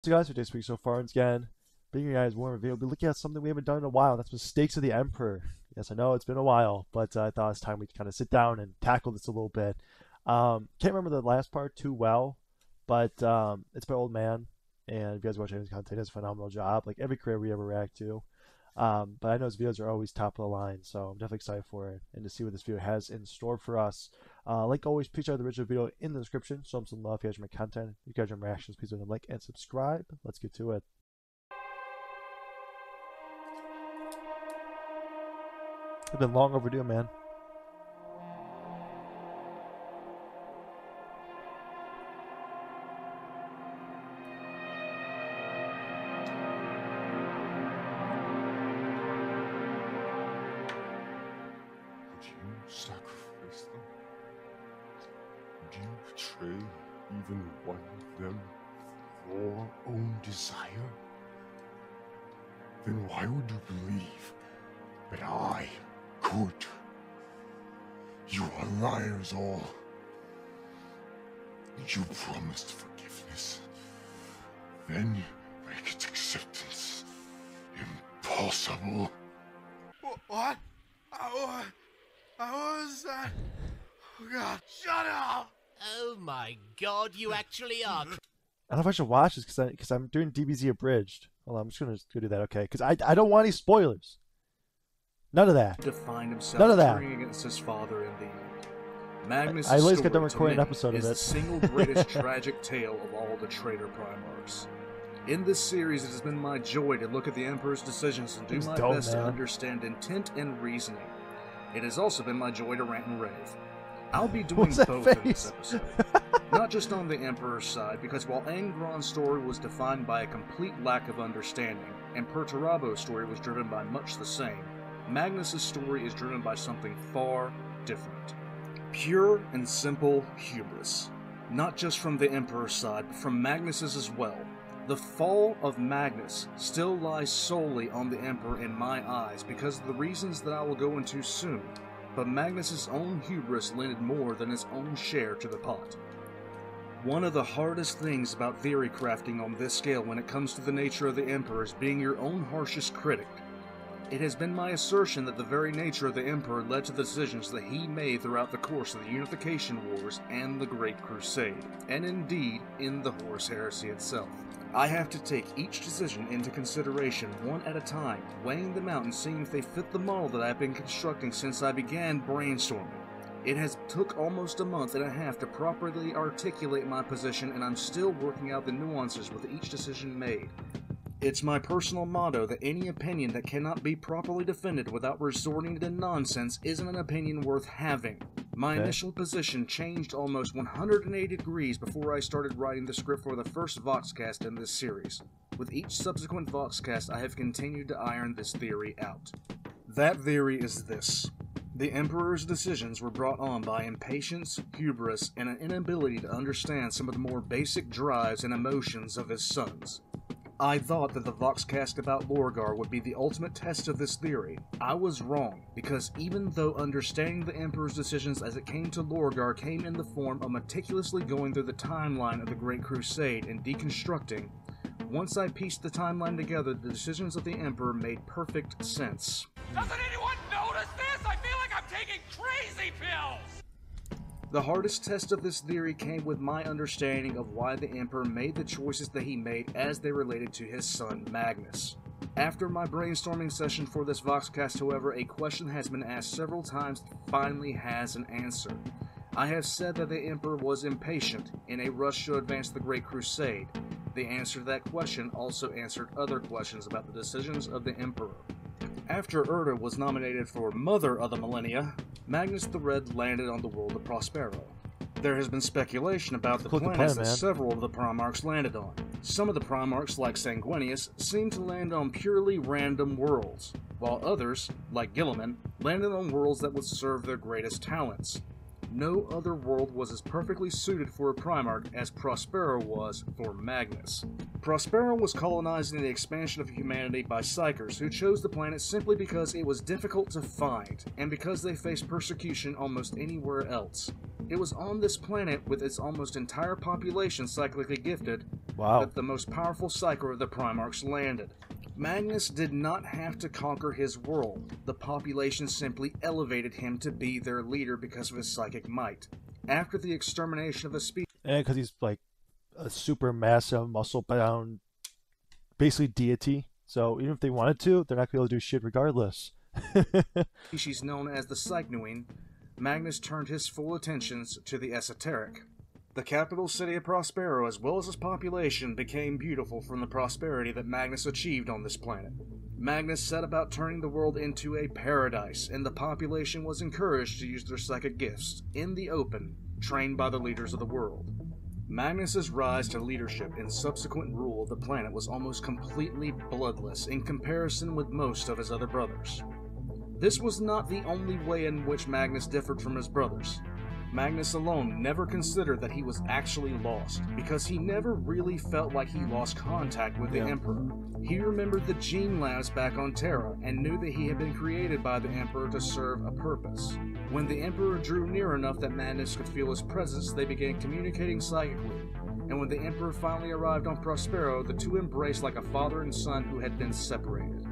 So guys, for today's week so far, once again, bringing you guys more video. We'll be looking at something we haven't done in a while. That's Mistakes of the Emperor. Yes, I know it's been a while, but I thought it's time we kind of sit down and tackle this a little bit. Can't remember the last part too well, but it's by Old Man, and if you guys watch his content, he does a phenomenal job. Like every creator we ever react to. But I know his videos are always top of the line, so I'm definitely excited for it and to see what this video has in store for us. Like always, please check out the original video in the description. Show them some love if you guys enjoy my content. If you guys enjoy my reactions, please leave a like and subscribe. Let's get to it. It's been long overdue, man. Would you sacrifice them? Would you betray even one of them for your own desire? Then why would you believe that I could? You are liars all. You promised forgiveness, then make its acceptance impossible. What? I was, oh God, shut up! Oh my God, you actually are. I don't know if I should watch this because I'm doing DBZ abridged. Hold on, I'm just gonna go do that, okay? Because I don't want any spoilers. None of that. To find himself None of that. turning against his father in the end. Magnus' I at least story got done to recording an many episode of is it. the single greatest tragic tale of all the traitor Primarchs. In this series, it has been my joy to look at the Emperor's decisions and do He's my dumb, best to man. understand intent and reasoning. It has also been my joy to rant and rave. I'll be doing What's that both in face? this episode. Not just on the Emperor's side, because while Angron's story was defined by a complete lack of understanding, and Perturabo's story was driven by much the same, Magnus' story is driven by something far different. Pure and simple hubris. Not just from the Emperor's side, but from Magnus's as well. The fall of Magnus still lies solely on the Emperor in my eyes because of the reasons that I will go into soon, but Magnus' own hubris lended more than his own share to the pot. One of the hardest things about theory crafting on this scale when it comes to the nature of the Emperor is being your own harshest critic. It has been my assertion that the very nature of the Emperor led to the decisions that he made throughout the course of the Unification Wars and the Great Crusade, and indeed in the Horus Heresy itself. I have to take each decision into consideration one at a time, weighing them out and seeing if they fit the model that I've been constructing since I began brainstorming. It has took almost a month and a half to properly articulate my position, and I'm still working out the nuances with each decision made. It's my personal motto that any opinion that cannot be properly defended without resorting to nonsense isn't an opinion worth having. My initial position changed almost 180 degrees before I started writing the script for the first Voxcast in this series. With each subsequent Voxcast, I have continued to iron this theory out. That theory is this. The Emperor's decisions were brought on by impatience, hubris, and an inability to understand some of the more basic drives and emotions of his sons. I thought that the Voxcast about Lorgar would be the ultimate test of this theory. I was wrong, because even though understanding the Emperor's decisions as it came to Lorgar came in the form of meticulously going through the timeline of the Great Crusade and deconstructing, once I pieced the timeline together, the decisions of the Emperor made perfect sense. Doesn't anyone notice this? I feel like I'm taking crazy pills! The hardest test of this theory came with my understanding of why the Emperor made the choices that he made as they related to his son Magnus. After my brainstorming session for this Voxcast, however, a question has been asked several times that finally has an answer. I have said that the Emperor was impatient, in a rush to advance the Great Crusade. The answer to that question also answered other questions about the decisions of the Emperor. After Erda was nominated for Mother of the Millennia, Magnus the Red landed on the world of Prospero. There has been speculation about the planets that several of the Primarchs landed on. Some of the Primarchs, like Sanguinius, seem to land on purely random worlds, while others, like Guilliman, landed on worlds that would serve their greatest talents. No other world was as perfectly suited for a Primarch as Prospero was for Magnus. Prospero was colonizing the expansion of humanity by Psykers, who chose the planet simply because it was difficult to find, and because they faced persecution almost anywhere else. It was on this planet, with its almost entire population cyclically gifted, Wow. that the most powerful psyker of the Primarchs landed. Magnus did not have to conquer his world. The population simply elevated him to be their leader because of his psychic might. After the extermination of a species, And because he's like a super massive, muscle-bound, basically deity. So even if they wanted to, they're not going to be able to do shit regardless. known as the Psychnuine, Magnus turned his full attentions to the esoteric. The capital city of Prospero, as well as its population, became beautiful from the prosperity that Magnus achieved on this planet. Magnus set about turning the world into a paradise, and the population was encouraged to use their psychic gifts, in the open, trained by the leaders of the world. Magnus's rise to leadership and subsequent rule of the planet was almost completely bloodless in comparison with most of his other brothers. This was not the only way in which Magnus differed from his brothers. Magnus alone never considered that he was actually lost, because he never really felt like he lost contact with the Emperor. He remembered the gene labs back on Terra, and knew that he had been created by the Emperor to serve a purpose. When the Emperor drew near enough that Magnus could feel his presence, they began communicating psychically. And when the Emperor finally arrived on Prospero, the two embraced like a father and son who had been separated.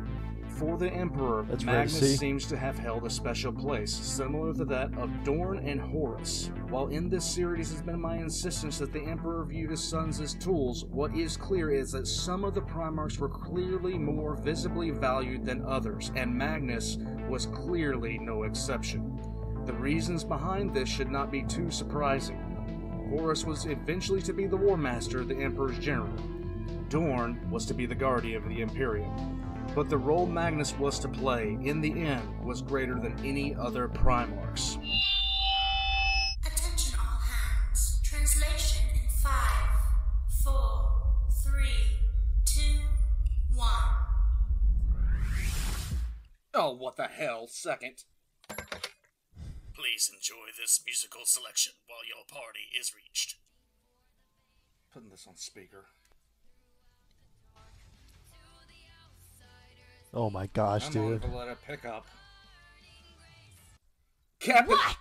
For the Emperor, That's rare to see. Magnus seems to have held a special place, similar to that of Dorn and Horus. While in this series has been my insistence that the Emperor viewed his sons as tools, what is clear is that some of the Primarchs were clearly more visibly valued than others, and Magnus was clearly no exception. The reasons behind this should not be too surprising. Horus was eventually to be the War Master, the Emperor's general. Dorn was to be the guardian of the Imperium. But the role Magnus was to play, in the end, was greater than any other Primarchs. Attention all hands. Translation in 5, 4, 3, 2, 1. Oh, what the hell, second. Please enjoy this musical selection while your party is reached. Putting this on speaker. Oh my gosh, dude. I'm on Valletta pickup. Captain What?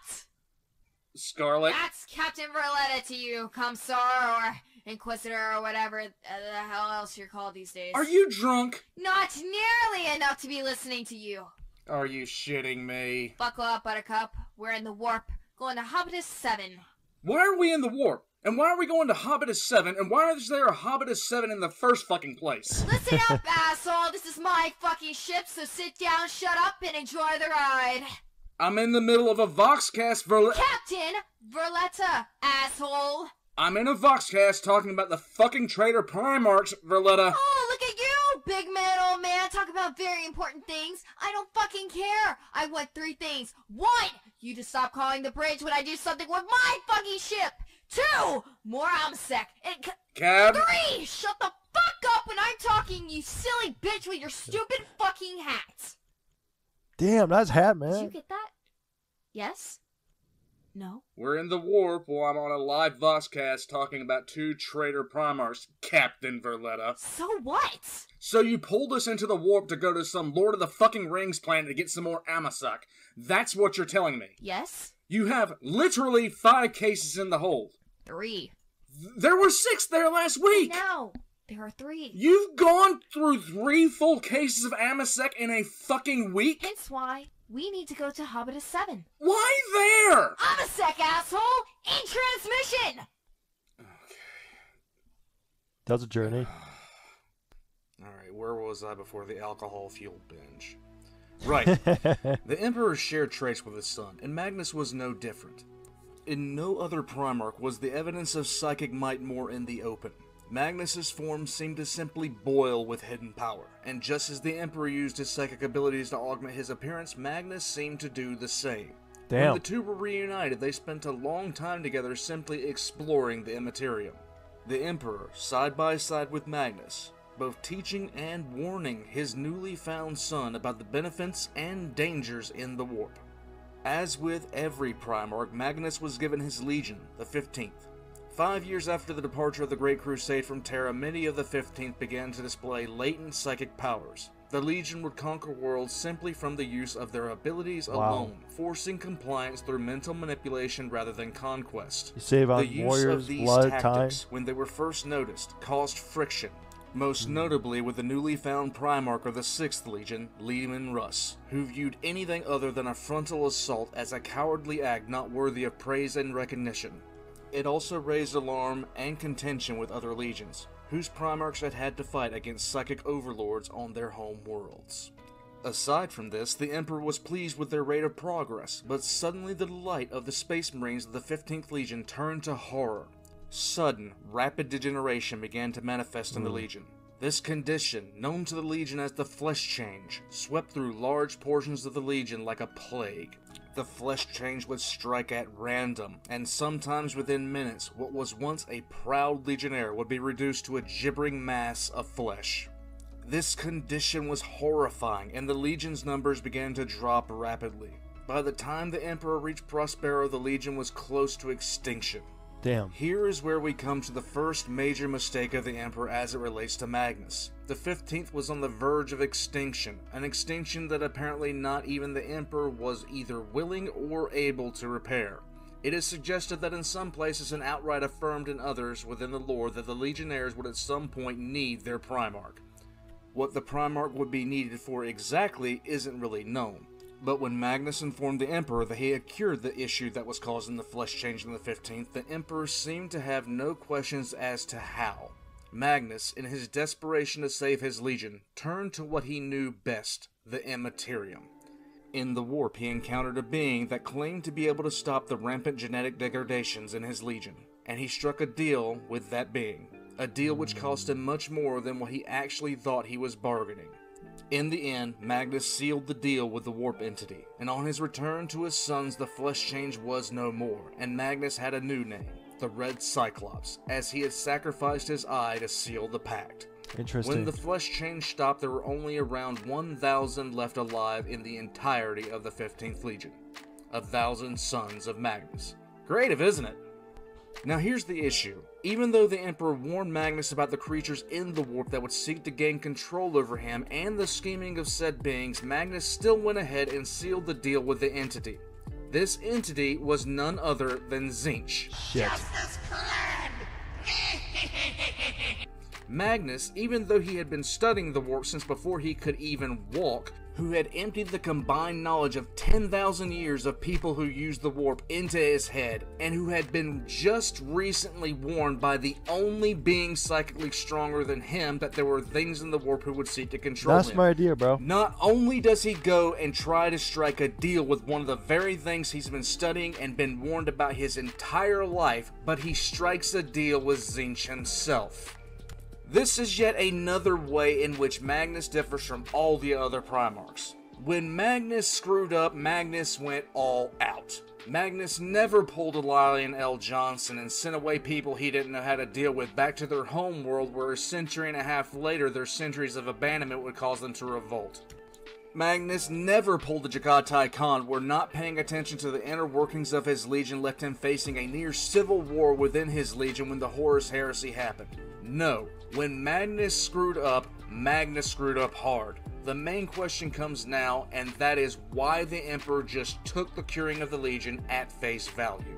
Scarlet. That's Captain Verletta to you, Comstar, or Inquisitor, or whatever the hell else you're called these days. Are you drunk? Not nearly enough to be listening to you. Are you shitting me? Buckle up, Buttercup. We're in the warp, going to Hobbitus 7. Why are we in the warp? And why are we going to Hobbitus 7? And why is there a Hobbitus 7 in the first fucking place? Listen up, asshole. This is my fucking ship, so sit down, shut up, and enjoy the ride. I'm in the middle of a Voxcast Captain Verletta, asshole. I'm in a Voxcast talking about the fucking traitor Primarchs, Verletta. Oh, look at you, big man, old man, talk about very important things. I don't fucking care. I want 3 things. 1, you to stop calling the bridge when I do something with my fucking ship. 2, more AMSEC. And Cab. 3, shut the fuck up when I'm talking, you silly bitch with your stupid fucking hat. Damn, that's hat, Did you man. get that? Yes? No? We're in the warp while I'm on a live Voxcast talking about 2 traitor Primarchs, Captain Verletta. So what? So you pulled us into the warp to go to some Lord of the fucking Rings planet to get some more Amasak. That's what you're telling me. Yes? You have literally 5 cases in the hold. 3. There were 6 there last week! No, there are 3. You've gone through 3 full cases of Amasek in a fucking week? Hence why we need to go to Hobbitus 7. Why there? I'm a sec, asshole! In transmission! That was a journey. Alright, where was I before the alcohol-fueled binge? Right. The Emperor shared traits with his son, and Magnus was no different. In no other Primarch was the evidence of psychic might more in the open. Magnus's form seemed to simply boil with hidden power, and just as the Emperor used his psychic abilities to augment his appearance, Magnus seemed to do the same. When Damn. the two were reunited, they spent a long time together simply exploring the Immaterium. The Emperor, side by side with Magnus, both teaching and warning his newly found son about the benefits and dangers in the warp. As with every Primarch, Magnus was given his legion, the 15th. 5 years after the departure of the Great Crusade from Terra, many of the 15th began to display latent psychic powers. The Legion would conquer worlds simply from the use of their abilities Wow. alone, forcing compliance through mental manipulation rather than conquest. You save on The use warriors, of these blood, tactics, time. when they were first noticed, caused friction, most notably with the newly found Primarch of the 6th Legion, Leman Russ, who viewed anything other than a frontal assault as a cowardly act not worthy of praise and recognition. It also raised alarm and contention with other legions, whose Primarchs had to fight against psychic overlords on their home worlds. Aside from this, the Emperor was pleased with their rate of progress, but suddenly the delight of the Space Marines of the 15th Legion turned to horror. Sudden, rapid degeneration began to manifest in the Legion. This condition, known to the Legion as the Flesh Change, swept through large portions of the Legion like a plague. The Flesh Change would strike at random, and sometimes within minutes, what was once a proud Legionnaire would be reduced to a gibbering mass of flesh. This condition was horrifying, and the Legion's numbers began to drop rapidly. By the time the Emperor reached Prospero, the Legion was close to extinction. Damn. Here is where we come to the first major mistake of the Emperor as it relates to Magnus. The 15th was on the verge of extinction, an extinction that apparently not even the Emperor was either willing or able to repair. It is suggested that in some places and outright affirmed in others within the lore that the Legionnaires would at some point need their Primarch. What the Primarch would be needed for exactly isn't really known. But when Magnus informed the Emperor that he had cured the issue that was causing the flesh change in the 15th, the Emperor seemed to have no questions as to how. Magnus, in his desperation to save his legion, turned to what he knew best, the Immaterium. In the warp, he encountered a being that claimed to be able to stop the rampant genetic degradations in his legion, and he struck a deal with that being, a deal which cost him much more than what he actually thought he was bargaining. In the end, Magnus sealed the deal with the warp entity, and on his return to his sons the flesh change was no more, and Magnus had a new name, the Red Cyclops, as he had sacrificed his eye to seal the pact. Interesting. When the flesh change stopped, there were only around 1,000 left alive in the entirety of the 15th Legion. 1,000 sons of Magnus. Creative, isn't it? Now here's the issue. Even though the Emperor warned Magnus about the creatures in the warp that would seek to gain control over him and the scheming of said beings, Magnus still went ahead and sealed the deal with the entity. This entity was none other than Tzeentch. Shit. Magnus, even though he had been studying the warp since before he could even walk, who had emptied the combined knowledge of 10,000 years of people who used the warp into his head, and who had been just recently warned by the only being psychically stronger than him that there were things in the warp who would seek to control That's him. my idea, bro. Not only does he go and try to strike a deal with one of the very things he's been studying and been warned about his entire life, but he strikes a deal with Tzeentch himself. This is yet another way in which Magnus differs from all the other Primarchs. When Magnus screwed up, Magnus went all out. Magnus never pulled a Lyon L. Johnson and sent away people he didn't know how to deal with back to their home world, where a century and a half later their centuries of abandonment would cause them to revolt. Magnus never pulled the Jagatai Khan, where not paying attention to the inner workings of his legion left him facing a near civil war within his legion when the Horus Heresy happened. No, when Magnus screwed up hard. The main question comes now, and that is why the Emperor just took the curing of the Legion at face value.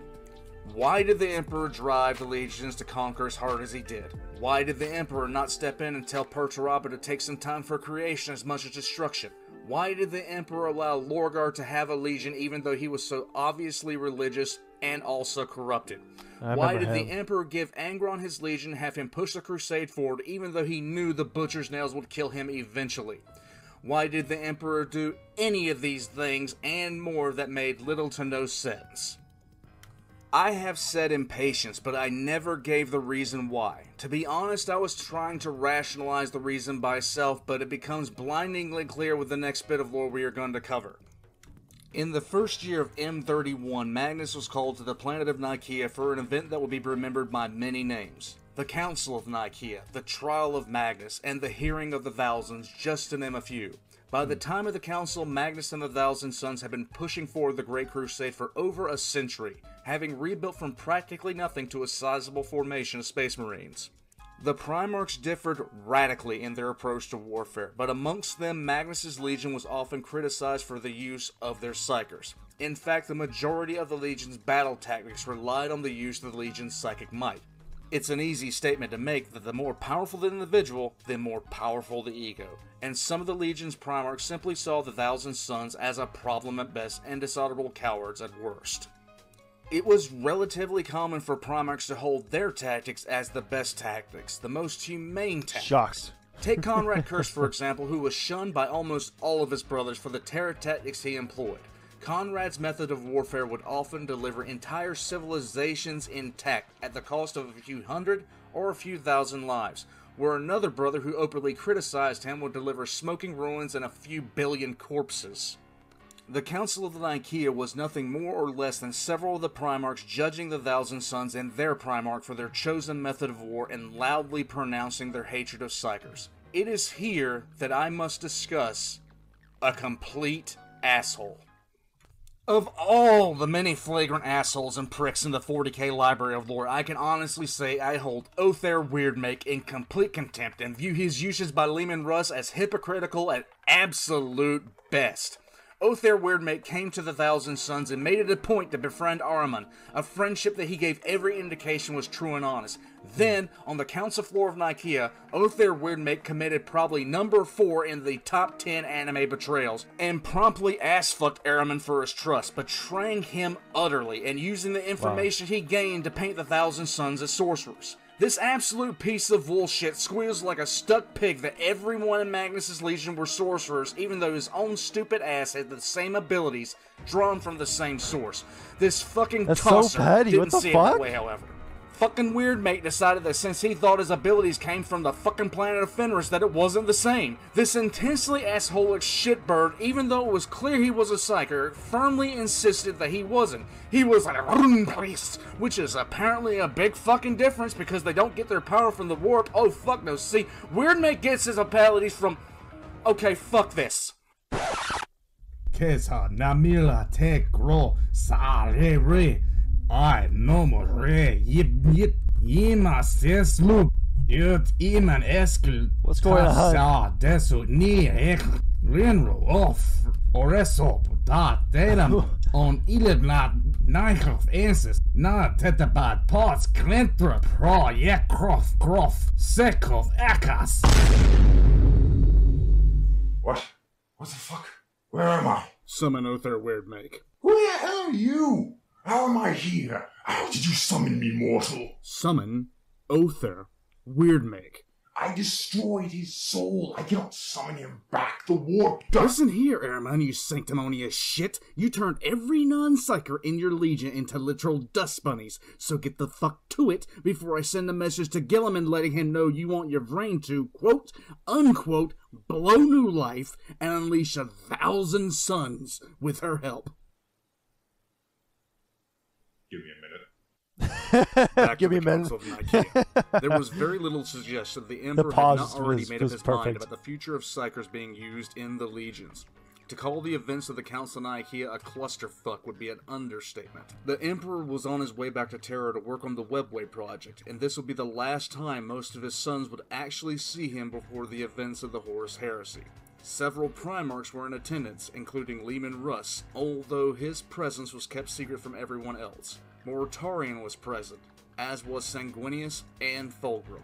Why did the Emperor drive the legions to conquer as hard as he did? Why did the Emperor not step in and tell Perturabo to take some time for creation as much as destruction? Why did the Emperor allow Lorgar to have a legion even though he was so obviously religious and also corrupted? Why did the Emperor give Angron his legion, have him push the crusade forward even though he knew the butcher's nails would kill him eventually? Why did the Emperor do any of these things and more that made little to no sense? I have said impatience, but I never gave the reason why. To be honest, I was trying to rationalize the reason by self, but it becomes blindingly clear with the next bit of lore we are going to cover. In the first year of M31, Magnus was called to the planet of Nicaea for an event that will be remembered by many names. The Council of Nicaea, the Trial of Magnus, and the Hearing of the Thousands, just to name a few. By the time of the Council, Magnus and the Thousand Sons had been pushing forward the Great Crusade for over a century, having rebuilt from practically nothing to a sizable formation of Space Marines. The Primarchs differed radically in their approach to warfare, but amongst them, Magnus's legion was often criticized for the use of their psychers. In fact, the majority of the legion's battle tactics relied on the use of the legion's psychic might. It's an easy statement to make that the more powerful the individual, the more powerful the ego, and some of the legion's Primarchs simply saw the Thousand Sons as a problem at best and dishonorable cowards at worst. It was relatively common for Primarchs to hold their tactics as the best tactics, the most humane tactics. Shocks. Take Conrad Kurz, for example, who was shunned by almost all of his brothers for the terror tactics he employed. Conrad's method of warfare would often deliver entire civilizations intact at the cost of a few hundred or a few thousand lives, where another brother who openly criticized him would deliver smoking ruins and a few billion corpses. The Council of the Nicaea was nothing more or less than several of the Primarchs judging the Thousand Sons and their Primarch for their chosen method of war and loudly pronouncing their hatred of Psychers. It is here that I must discuss a complete asshole. Of all the many flagrant assholes and pricks in the 40k library of lore, I can honestly say I hold Othair Weirdmake in complete contempt and view his uses by Leman Russ as hypocritical at absolute best. Othair Weirdmake came to the Thousand Sons and made it a point to befriend Ahriman, a friendship that he gave every indication was true and honest. Then, on the council floor of Nicaea, Othair Weirdmake committed probably number 4 in the top 10 anime betrayals, and promptly ass-fucked Ahriman for his trust, betraying him utterly and using the information he gained to paint the Thousand Sons as sorcerers. This absolute piece of bullshit squeals like a stuck pig that everyone in Magnus's legion were sorcerers, even though his own stupid ass had the same abilities drawn from the same source. This fucking tosser didn't see it that way, however. Fucking Weirdmake decided that since he thought his abilities came from the fucking planet of Fenris, that it wasn't the same. This intensely assholic shitbird, even though it was clear he was a psyker, firmly insisted that he wasn't. He was a rune priest, which is apparently a big fucking difference because they don't get their power from the warp. Oh fuck no, see, Weirdmake gets his abilities from... Okay, fuck this. Kesa namila te gro sa re re. I no more re yip yima seslu yut iman eskel. What's going on? Sa desu ni ek renro off oreso da deram on ilibnat naichof ensis na tetabad pots klentra pro yekrof grof sekov akas. What? What the fuck? Where am I? Summon Othair Weirdmake. Who the hell are you? How am I here? How did you summon me, mortal? Summon Othair Weirdmake. I destroyed his soul. I cannot summon him back. The warp does. Listen here, Ahriman, you sanctimonious shit. You turned every non-psyker in your legion into literal dust bunnies. So get the fuck to it before I send a message to Gilliman letting him know you want your brain to, quote, unquote, blow new life and unleash 1,000 suns with her help. Give me a minute. Give me a minute. There was very little suggestion the Emperor had not already made up his mind about the future of psychers being used in the legions. To call the events of the Council of Nicaea a clusterfuck would be an understatement. The Emperor was on his way back to Terra to work on the Webway project, and this would be the last time most of his sons would actually see him before the events of the Horus Heresy. Several Primarchs were in attendance, including Leman Russ, although his presence was kept secret from everyone else. Mortarion was present, as was Sanguinius and Fulgrim.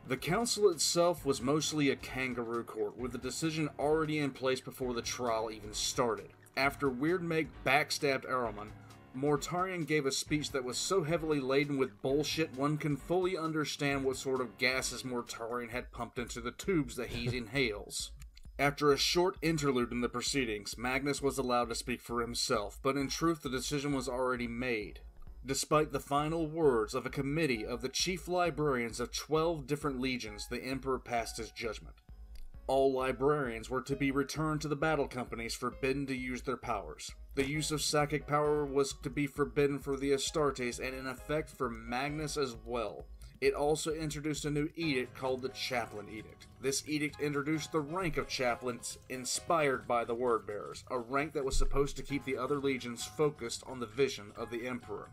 The council itself was mostly a kangaroo court, with the decision already in place before the trial even started. After Weirdmake backstabbed Ahriman, Mortarion gave a speech that was so heavily laden with bullshit one can fully understand what sort of gases Mortarion had pumped into the tubes that he inhales. After a short interlude in the proceedings, Magnus was allowed to speak for himself, but in truth the decision was already made. Despite the final words of a committee of the chief librarians of 12 different legions, the Emperor passed his judgment. All librarians were to be returned to the battle companies, forbidden to use their powers. The use of psychic power was to be forbidden for the Astartes and in effect for Magnus as well. It also introduced a new edict called the Chaplain Edict. This edict introduced the rank of chaplains inspired by the Wordbearers, a rank that was supposed to keep the other legions focused on the vision of the Emperor.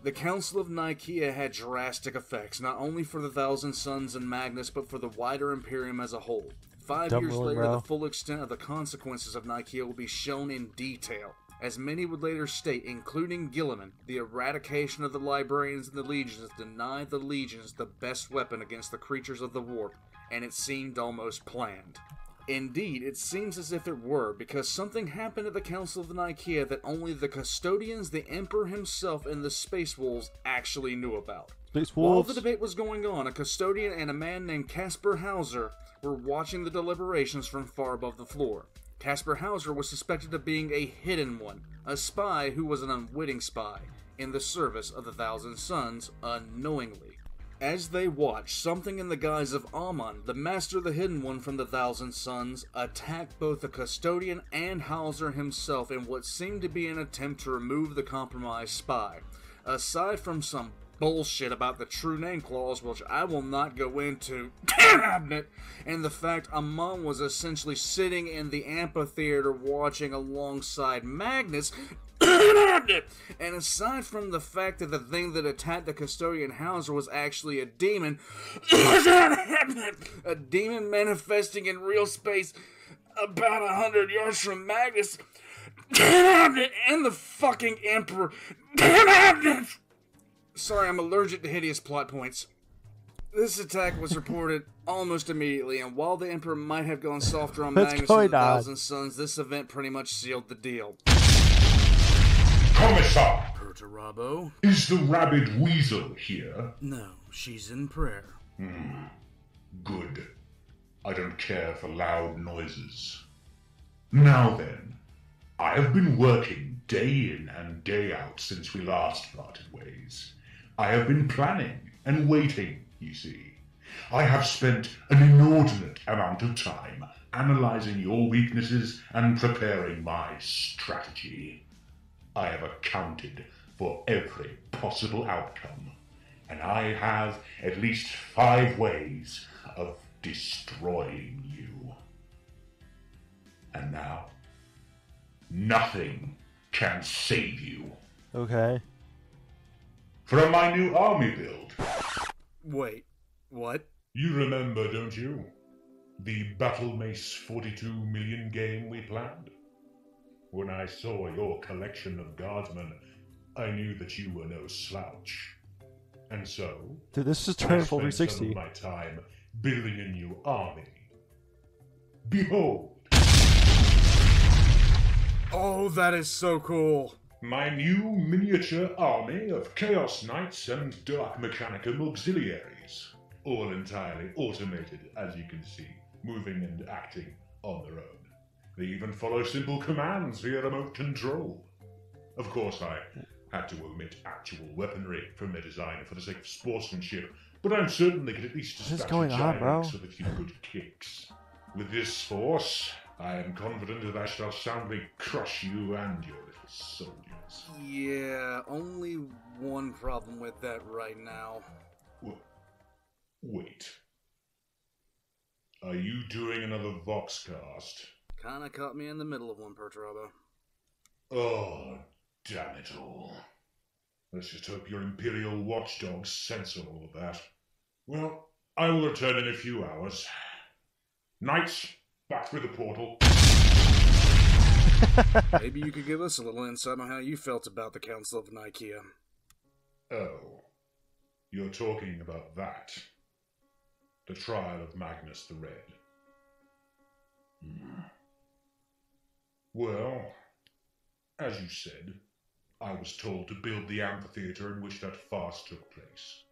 The Council of Nicaea had drastic effects, not only for the Thousand Sons and Magnus, but for the wider Imperium as a whole. 5 years later, the full extent of the consequences of Nicaea will be shown in detail. As many would later state, including Gilliman, the eradication of the Librarians and the Legions denied the Legions the best weapon against the creatures of the Warp, and it seemed almost planned. Indeed, it seems as if it were, because something happened at the Council of Nicaea that only the Custodians, the Emperor himself, and the Space Wolves actually knew about. Space While Wolves? the debate was going on, a Custodian and a man named Caspar Hauser were watching the deliberations from far above the floor. Caspar Hauser was suspected of being a hidden one, a spy who was an unwitting spy, in the service of the Thousand Sons, unknowingly. As they watched, something in the guise of Amon, the Master of the Hidden One from the Thousand Sons, attacked both the Custodian and Hauser himself in what seemed to be an attempt to remove the compromised spy. Aside from some bullshit about the true name clause, which I will not go into, and the fact Amon was essentially sitting in the amphitheater watching alongside Magnus, and aside from the fact that the thing that attacked the Custodian Hauser was actually a demon, a demon manifesting in real space about 100 yards from Magnus, and the fucking Emperor, Sorry, I'm allergic to hideous plot points. This attack was reported almost immediately, and while the Emperor might have gone softer on Magnus and the Thousand Sons, this event pretty much sealed the deal. Commissar! Perturabo? Is the rabid weasel here? No, she's in prayer. Good. I don't care for loud noises. Now then, I have been working day in and day out since we last parted ways. I have been planning and waiting, you see. I have spent an inordinate amount of time analyzing your weaknesses and preparing my strategy. I have accounted for every possible outcome, and I have at least 5 ways of destroying you. And now, nothing can save you. Okay. From my new army build. Wait, what? You remember, don't you? The Battle Mace 42 million game we planned? When I saw your collection of guardsmen, I knew that you were no slouch. And so, Dude, this is I turning spent 360. some of my time building a new army. Behold! Oh, that is so cool. My new miniature army of Chaos Knights and Dark Mechanicum auxiliaries. All entirely automated, as you can see, moving and acting on their own. They even follow simple commands via remote control. Of course, I had to omit actual weaponry from their design for the sake of sportsmanship, but I'm certain they could at least What is dispatch going a on, bro? giant with a few good kicks. With this force, I am confident that I shall soundly crush you and your little soldiers. Yeah, only one problem with that right now. Wait. Are you doing another Voxcast? Kinda caught me in the middle of one, Perturabo. Oh, damn it all. Let's just hope your Imperial watchdogs censor all of that. Well, I will return in a few hours. Knights, back through the portal. Maybe you could give us a little insight on how you felt about the Council of Nicaea. Oh, you're talking about that. The trial of Magnus the Red. Well, as you said, I was told to build the amphitheater in which that farce took place.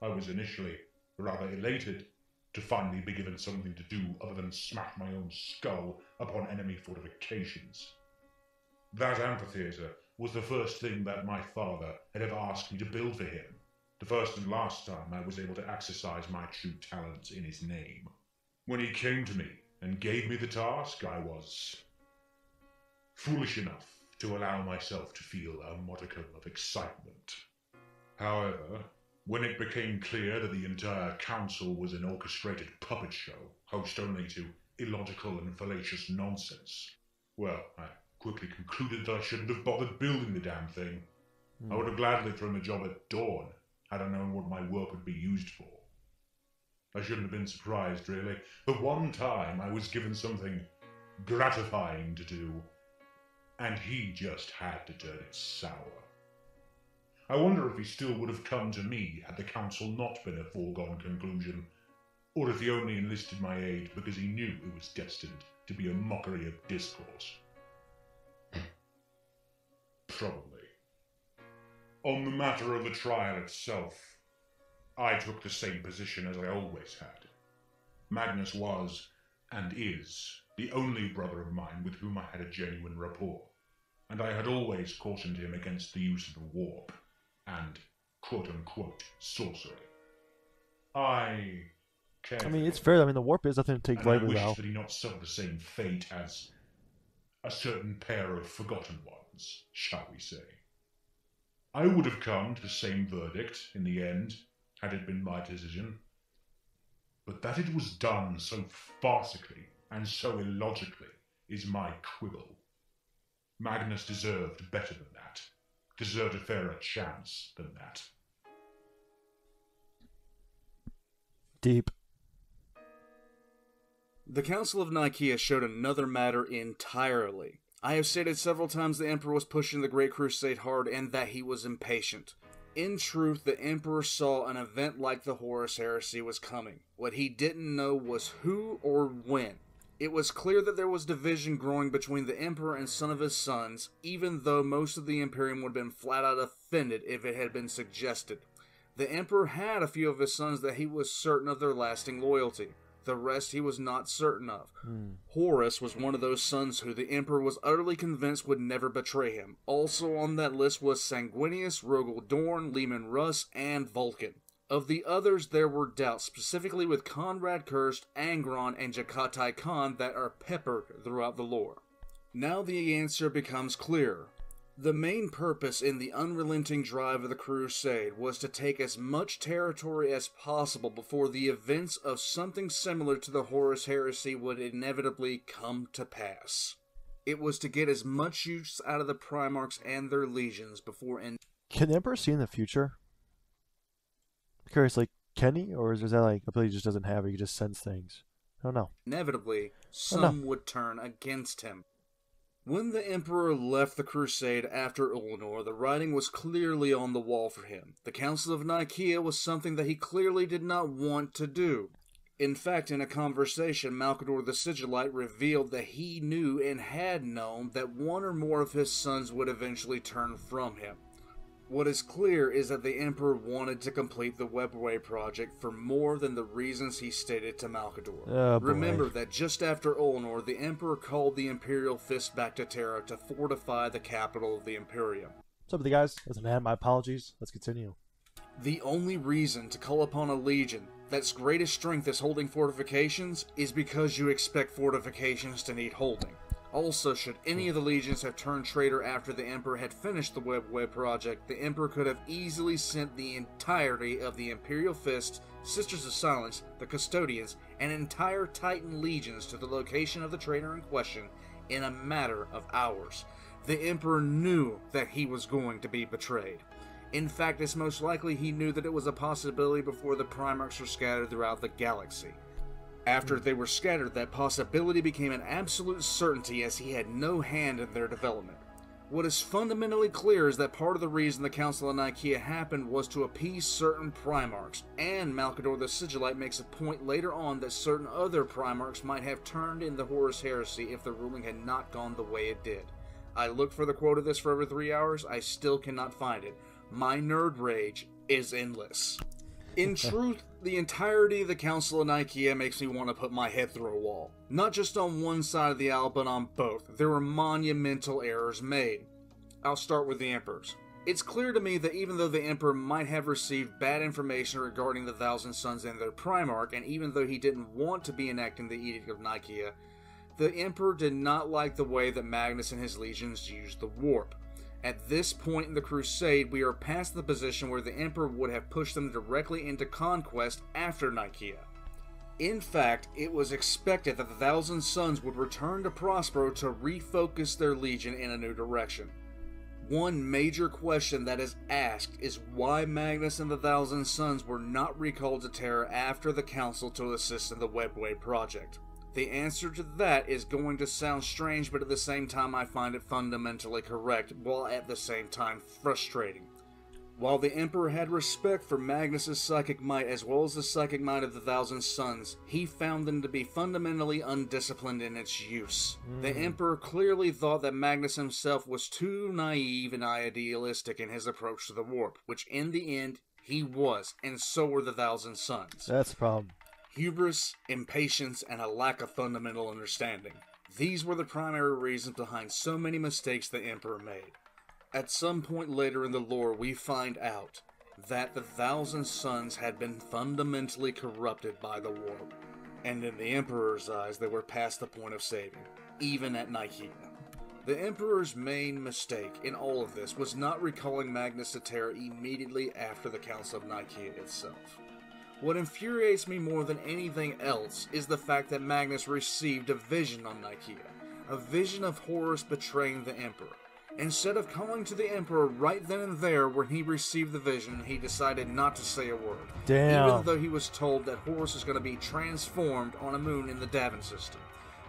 I was initially rather elated to finally be given something to do other than smash my own skull upon enemy fortifications. That amphitheater was the first thing that my father had ever asked me to build for him. The first and last time I was able to exercise my true talents in his name. When he came to me and gave me the task, I was foolish enough to allow myself to feel a modicum of excitement. However, when it became clear that the entire council was an orchestrated puppet show, host only to illogical and fallacious nonsense, well, I quickly concluded that I shouldn't have bothered building the damn thing. I would have gladly thrown the job at dawn had I known what my work would be used for. I shouldn't have been surprised, really. The one time I was given something gratifying to do, and he just had to turn it sour. I wonder if he still would have come to me had the council not been a foregone conclusion, or if he only enlisted my aid because he knew it was destined to be a mockery of discourse. Probably. On the matter of the trial itself, I took the same position as I always had. Magnus was, and is, the only brother of mine with whom I had a genuine rapport, and I had always cautioned him against the use of the warp and quote-unquote sorcery. It's fair. I mean, the warp is nothing to take lightly, though. I though. wish that he not suffer the same fate as a certain pair of forgotten ones, shall we say. I would have come to the same verdict in the end, had it been my decision. But that it was done so farcically and so illogically is my quibble. Magnus deserved better than that. Deserved a fairer chance than that. Deep. The Council of Nicaea showed another matter entirely. I have stated several times the Emperor was pushing the Great Crusade hard and that he was impatient. In truth, the Emperor saw an event like the Horus Heresy was coming. What he didn't know was who or when. It was clear that there was division growing between the Emperor and some of his sons, even though most of the Imperium would have been flat out offended if it had been suggested. The Emperor had a few of his sons that he was certain of their lasting loyalty. The rest he was not certain of. Horus was one of those sons who the Emperor was utterly convinced would never betray him. Also on that list was Sanguinius, Rogel Dorn, Leman Russ, and Vulcan. Of the others, there were doubts, specifically with Conrad Kirst, Angron, and Jakatai Khan that are peppered throughout the lore. Now the answer becomes clearer. The main purpose in the unrelenting drive of the Crusade was to take as much territory as possible before the events of something similar to the Horus Heresy would inevitably come to pass. It was to get as much use out of the Primarchs and their legions before... Can the Emperor see in the future? I'm curious, can he? Or is that ability he just doesn't have, or he just sense things? I don't know. Inevitably, some would turn against him. When the Emperor left the Crusade after Ulnor, the writing was clearly on the wall for him. The Council of Nicaea was something that he clearly did not want to do. In fact, in a conversation, Malcador the Sigillite revealed that he knew and had known that one or more of his sons would eventually turn from him. What is clear is that the Emperor wanted to complete the Webway project for more than the reasons he stated to Malcador. Oh, remember that just after Ulnor, the Emperor called the Imperial Fist back to Terra to fortify the capital of the Imperium. What's up with you guys? Listen, man, my apologies. Let's continue. The only reason to call upon a legion that's greatest strength is holding fortifications is because you expect fortifications to need holding. Also, should any of the legions have turned traitor after the Emperor had finished the Web project, the Emperor could have easily sent the entirety of the Imperial Fist, Sisters of Silence, the Custodians, and entire Titan legions to the location of the traitor in question in a matter of hours. The Emperor knew that he was going to be betrayed. In fact, it's most likely he knew that it was a possibility before the Primarchs were scattered throughout the galaxy. After they were scattered, that possibility became an absolute certainty as he had no hand in their development. What is fundamentally clear is that part of the reason the Council of Nicaea happened was to appease certain Primarchs, and Malcador the Sigillite makes a point later on that certain other Primarchs might have turned in the Horus Heresy if the ruling had not gone the way it did. I looked for the quote of this for over 3 hours, I still cannot find it. My nerd rage is endless. In truth, the entirety of the Council of Nicaea makes me want to put my head through a wall. Not just on one side of the aisle, but on both. There were monumental errors made. I'll start with the Emperors. It's clear to me that even though the Emperor might have received bad information regarding the Thousand Sons and their Primarch, and even though he didn't want to be enacting the Edict of Nicaea, the Emperor did not like the way that Magnus and his legions used the warp. At this point in the Crusade, we are past the position where the Emperor would have pushed them directly into conquest after Nicaea. In fact, it was expected that the Thousand Sons would return to Prospero to refocus their legion in a new direction. One major question that is asked is why Magnus and the Thousand Sons were not recalled to Terra after the Council to assist in the Webway project. The answer to that is going to sound strange, but at the same time I find it fundamentally correct, while at the same time frustrating. While the Emperor had respect for Magnus' psychic might as well as the psychic might of the Thousand Sons, he found them to be fundamentally undisciplined in its use. The Emperor clearly thought that Magnus himself was too naive and idealistic in his approach to the warp, which in the end, he was, and so were the Thousand Sons. That's the problem. Hubris, impatience, and a lack of fundamental understanding. These were the primary reasons behind so many mistakes the Emperor made. At some point later in the lore, we find out that the Thousand Sons had been fundamentally corrupted by the warp, and in the Emperor's eyes, they were past the point of saving, even at Nikeia. The Emperor's main mistake in all of this was not recalling Magnus to Terra immediately after the Council of Nikeia itself. What infuriates me more than anything else is the fact that Magnus received a vision on Nikeia, a vision of Horus betraying the Emperor. Instead of calling to the Emperor right then and there when he received the vision, he decided not to say a word. Damn. Even though he was told that Horus is going to be transformed on a moon in the Davin system.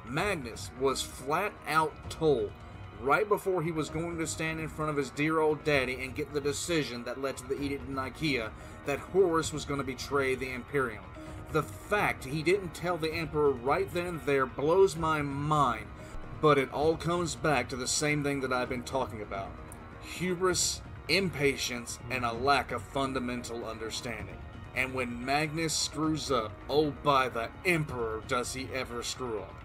Magnus was flat out told, right before he was going to stand in front of his dear old daddy and get the decision that led to the Edict of Nikeia, that Horus was going to betray the Imperium. The fact he didn't tell the Emperor right then and there blows my mind. But it all comes back to the same thing that I've been talking about. Hubris, impatience, and a lack of fundamental understanding. And when Magnus screws up, oh by the Emperor does he ever screw up.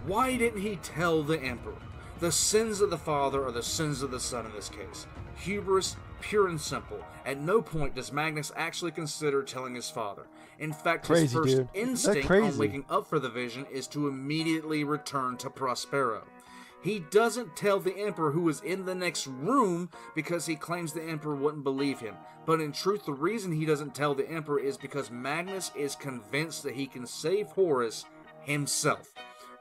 Why didn't he tell the Emperor? The sins of the father are the sins of the son in this case. Hubris, pure and simple. At no point does Magnus actually consider telling his father. In fact, his first instinct on waking up for the vision is to immediately return to Prospero. He doesn't tell the Emperor who is in the next room because he claims the Emperor wouldn't believe him. But in truth, the reason he doesn't tell the Emperor is because Magnus is convinced that he can save Horus himself.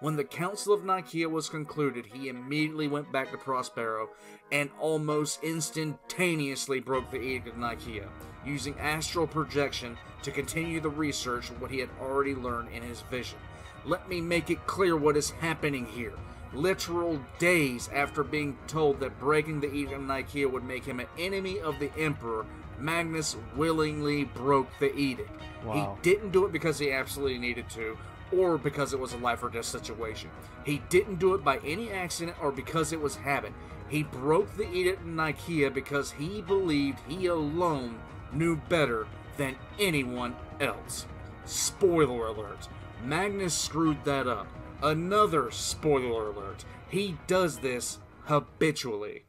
When the Council of Nikeia was concluded, he immediately went back to Prospero and almost instantaneously broke the Edict of Nikeia, using astral projection to continue the research of what he had already learned in his vision. Let me make it clear what is happening here. Literal days after being told that breaking the Edict of Nikeia would make him an enemy of the Emperor, Magnus willingly broke the edict. Wow. He didn't do it because he absolutely needed to, or because it was a life or death situation. He didn't do it by any accident or because it was habit. He broke the Edict of Nikeia because he believed he alone knew better than anyone else. Spoiler alert. Magnus screwed that up. Another spoiler alert. He does this habitually.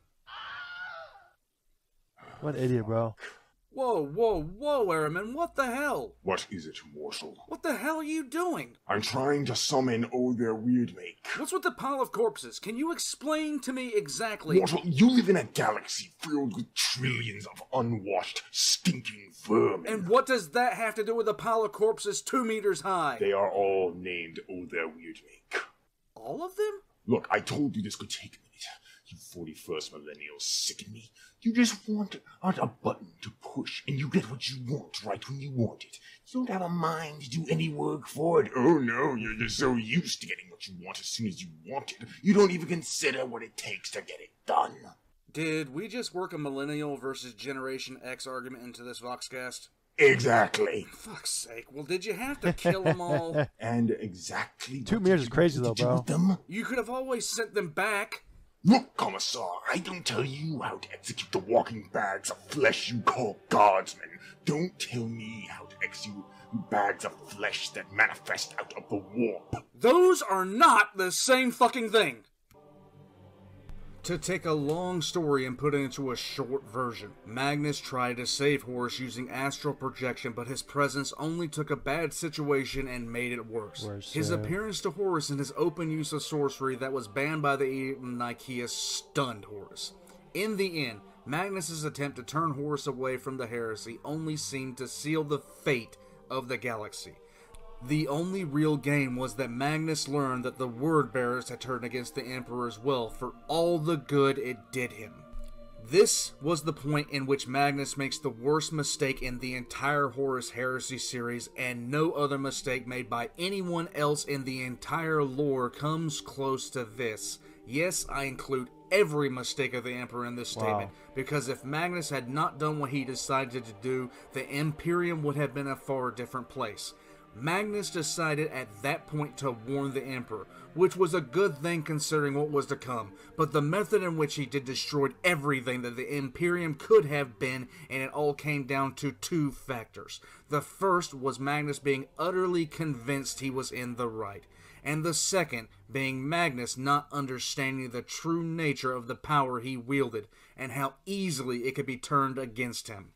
What an idiot, bro. Whoa, whoa, whoa, Airman, what the hell? What is it, Morsel? What the hell are you doing? I'm trying to summon their weird make. What's with the pile of corpses? Can you explain to me exactly? Morsel, you live in a galaxy filled with trillions of unwashed, stinking vermin. And what does that have to do with a pile of corpses 2 meters high? They are all named their weird make. All of them? Look, I told you this could take a minute. You 41st millennials sicken me. You just want a button to push, and you get what you want right when you want it. You don't have a mind to do any work for it. Oh no, you're just so used to getting what you want as soon as you want it. You don't even consider what it takes to get it done. Did we just work a millennial versus Generation X argument into this Voxcast? Exactly. Fuck's sake. Well, did you have to kill them all? And exactly 2 meters is crazy though, bro. You could have always sent them back. Look, Commissar, I don't tell you how to execute the walking bags of flesh you call guardsmen. Don't tell me how to execute bags of flesh that manifest out of the warp. Those are not the same fucking thing. To take a long story and put it into a short version, Magnus tried to save Horus using astral projection, but his presence only took a bad situation and made it worse. His appearance to Horus and his open use of sorcery that was banned by the Edict of Nikeia stunned Horus. In the end, Magnus' attempt to turn Horus away from the heresy only seemed to seal the fate of the galaxy. The only real gain was that Magnus learned that the Word Bearers had turned against the Emperor as well for all the good it did him. This was the point in which Magnus makes the worst mistake in the entire Horus Heresy series, and no other mistake made by anyone else in the entire lore comes close to this. Yes, I include every mistake of the Emperor in this statement, because if Magnus had not done what he decided to do, the Imperium would have been a far different place. Magnus decided at that point to warn the Emperor, which was a good thing considering what was to come, but the method in which he did destroyed everything that the Imperium could have been, and it all came down to two factors. The first was Magnus being utterly convinced he was in the right, and the second being Magnus not understanding the true nature of the power he wielded, and how easily it could be turned against him.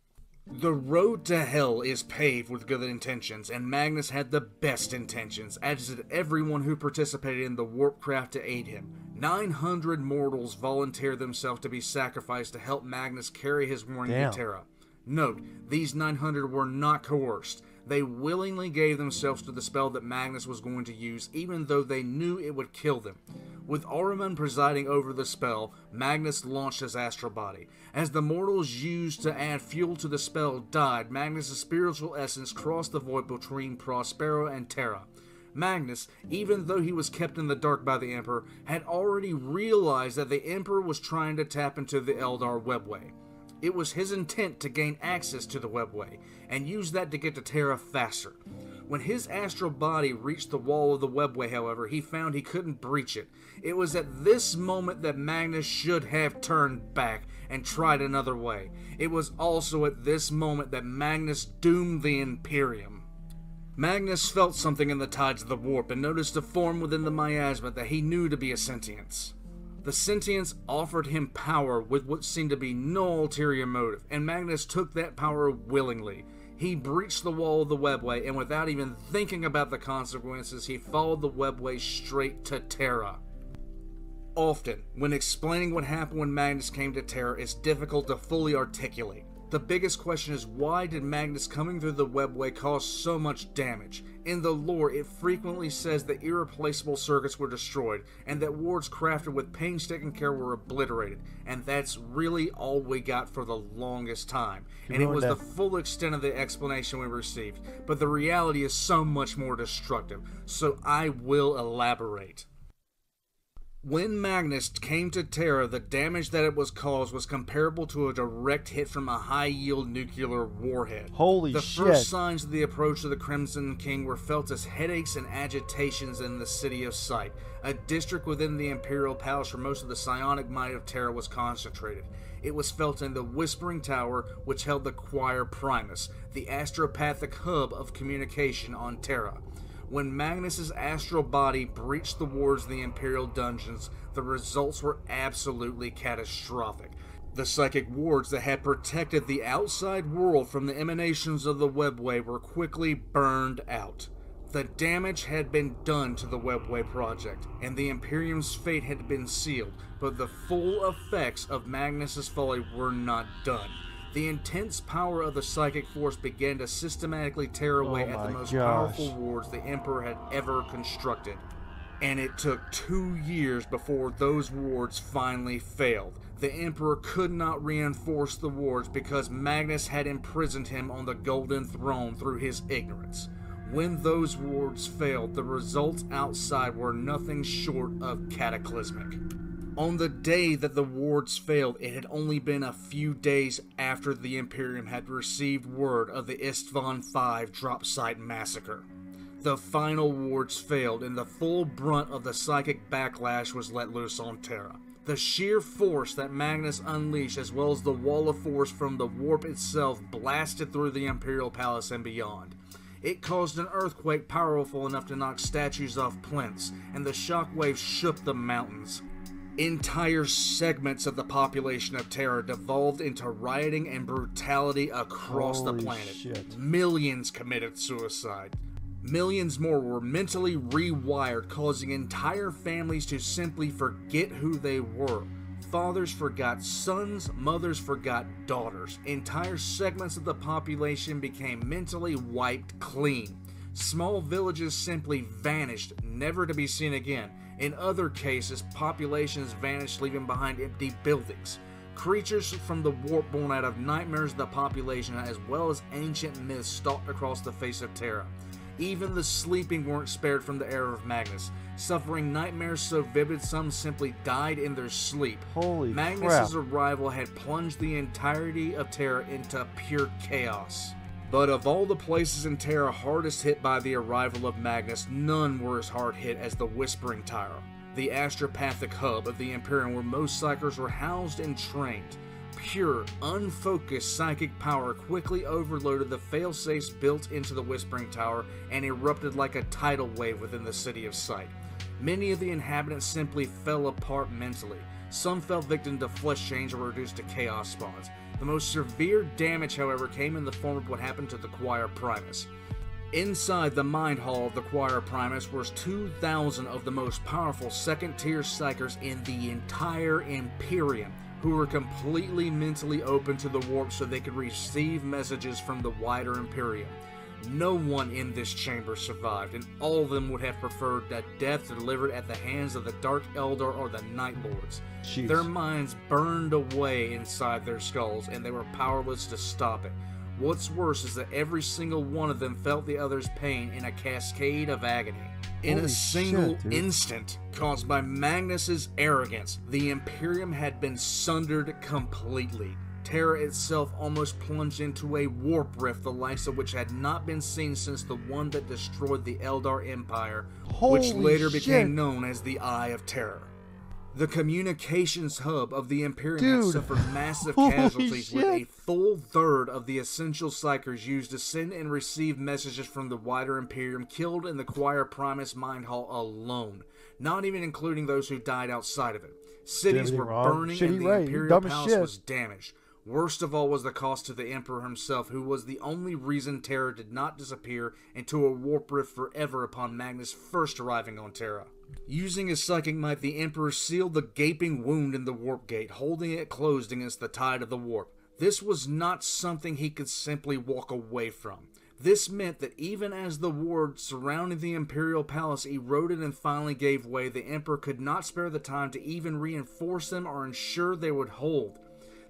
The road to hell is paved with good intentions, and Magnus had the best intentions, as did everyone who participated in the warp craft to aid him. 900 mortals volunteered themselves to be sacrificed to help Magnus carry his warning to Terra. Note, these 900 were not coerced. They willingly gave themselves to the spell that Magnus was going to use, even though they knew it would kill them. With Ahriman presiding over the spell, Magnus launched his astral body. As the mortals used to add fuel to the spell died, Magnus' spiritual essence crossed the void between Prospero and Terra. Magnus, even though he was kept in the dark by the Emperor, had already realized that the Emperor was trying to tap into the Eldar webway. It was his intent to gain access to the webway, and use that to get to Terra faster. When his astral body reached the wall of the webway, however, he found he couldn't breach it. It was at this moment that Magnus should have turned back and tried another way. It was also at this moment that Magnus doomed the Imperium. Magnus felt something in the tides of the warp and noticed a form within the miasma that he knew to be a sentience. The sentience offered him power with what seemed to be no ulterior motive, and Magnus took that power willingly. He breached the wall of the webway, and without even thinking about the consequences, he followed the webway straight to Terra. Often, when explaining what happened when Magnus came to Terra, it's difficult to fully articulate. The biggest question is, why did Magnus coming through the webway cause so much damage? In the lore, it frequently says that irreplaceable circuits were destroyed, and that wards crafted with painstaking care were obliterated, and that's really all we got for the longest time. And it was the full extent of the explanation we received, but the reality is so much more destructive, so I will elaborate. When Magnus came to Terra, the damage that it was caused was comparable to a direct hit from a high-yield nuclear warhead. Holy shit. The first signs of the approach of the Crimson King were felt as headaches and agitations in the City of Sight, a district within the Imperial Palace where most of the psionic might of Terra was concentrated. It was felt in the Whispering Tower, which held the Choir Primus, the astropathic hub of communication on Terra. When Magnus' astral body breached the wards of the Imperial dungeons, the results were absolutely catastrophic. The psychic wards that had protected the outside world from the emanations of the webway were quickly burned out. The damage had been done to the webway project, and the Imperium's fate had been sealed, but the full effects of Magnus' folly were not done. The intense power of the psychic force began to systematically tear away at the most powerful wards the Emperor had ever constructed. And it took 2 years before those wards finally failed. The Emperor could not reinforce the wards because Magnus had imprisoned him on the Golden Throne through his ignorance. When those wards failed, the results outside were nothing short of cataclysmic. On the day that the wards failed, it had only been a few days after the Imperium had received word of the Istvan V drop site massacre. The final wards failed, and the full brunt of the psychic backlash was let loose on Terra. The sheer force that Magnus unleashed, as well as the wall of force from the warp itself, blasted through the Imperial Palace and beyond. It caused an earthquake powerful enough to knock statues off plinths, and the shockwaves shook the mountains. Entire segments of the population of Terra devolved into rioting and brutality across the planet. Shit. Millions committed suicide. Millions more were mentally rewired, causing entire families to simply forget who they were. Fathers forgot sons, mothers forgot daughters. Entire segments of the population became mentally wiped clean. Small villages simply vanished, never to be seen again. In other cases, populations vanished, leaving behind empty buildings. Creatures from the warp born out of nightmares of the population as well as ancient myths stalked across the face of Terra. Even the sleeping weren't spared from the error of Magnus, suffering nightmares so vivid some simply died in their sleep. Holy Magnus's crap. arrival had plunged the entirety of Terra into pure chaos. But of all the places in Terra hardest hit by the arrival of Magnus, none were as hard hit as the Whispering Tower, the astropathic hub of the Imperium where most psychers were housed and trained. Pure, unfocused psychic power quickly overloaded the failsafes built into the Whispering Tower and erupted like a tidal wave within the city of Sight. Many of the inhabitants simply fell apart mentally. Some fell victim to flesh change or reduced to chaos spawns. The most severe damage, however, came in the form of what happened to the Choir Primus. Inside the Mind Hall of the Choir Primus was 2,000 of the most powerful second-tier psychers in the entire Imperium, who were completely mentally open to the warp so they could receive messages from the wider Imperium. No one in this chamber survived, and all of them would have preferred a death delivered at the hands of the Dark Eldar or the Night Lords. Jeez. Their minds burned away inside their skulls, and they were powerless to stop it. What's worse is that every single one of them felt the other's pain in a cascade of agony. In Holy a single shit, dude. instant, caused by Magnus's arrogance, the Imperium had been sundered completely. Terra itself almost plunged into a warp rift, the likes of which had not been seen since the one that destroyed the Eldar Empire, which Holy later shit. became known as the Eye of Terror. The communications hub of the Imperium had Dude. suffered massive Holy casualties, with a shit. full third of the essential psychers used to send and receive messages from the wider Imperium killed in the Choir Primus Mind Hall alone, not even including those who died outside of it. Cities everything were wrong. burning Shit, and he the right. He Imperial dumb as Palace shit. was damaged. Worst of all was the cost to the Emperor himself, who was the only reason Terra did not disappear into a warp rift forever upon Magnus first arriving on Terra. Using his psychic might, the Emperor sealed the gaping wound in the warp gate, holding it closed against the tide of the warp. This was not something he could simply walk away from. This meant that even as the ward surrounding the Imperial Palace eroded and finally gave way, the Emperor could not spare the time to even reinforce them or ensure they would hold.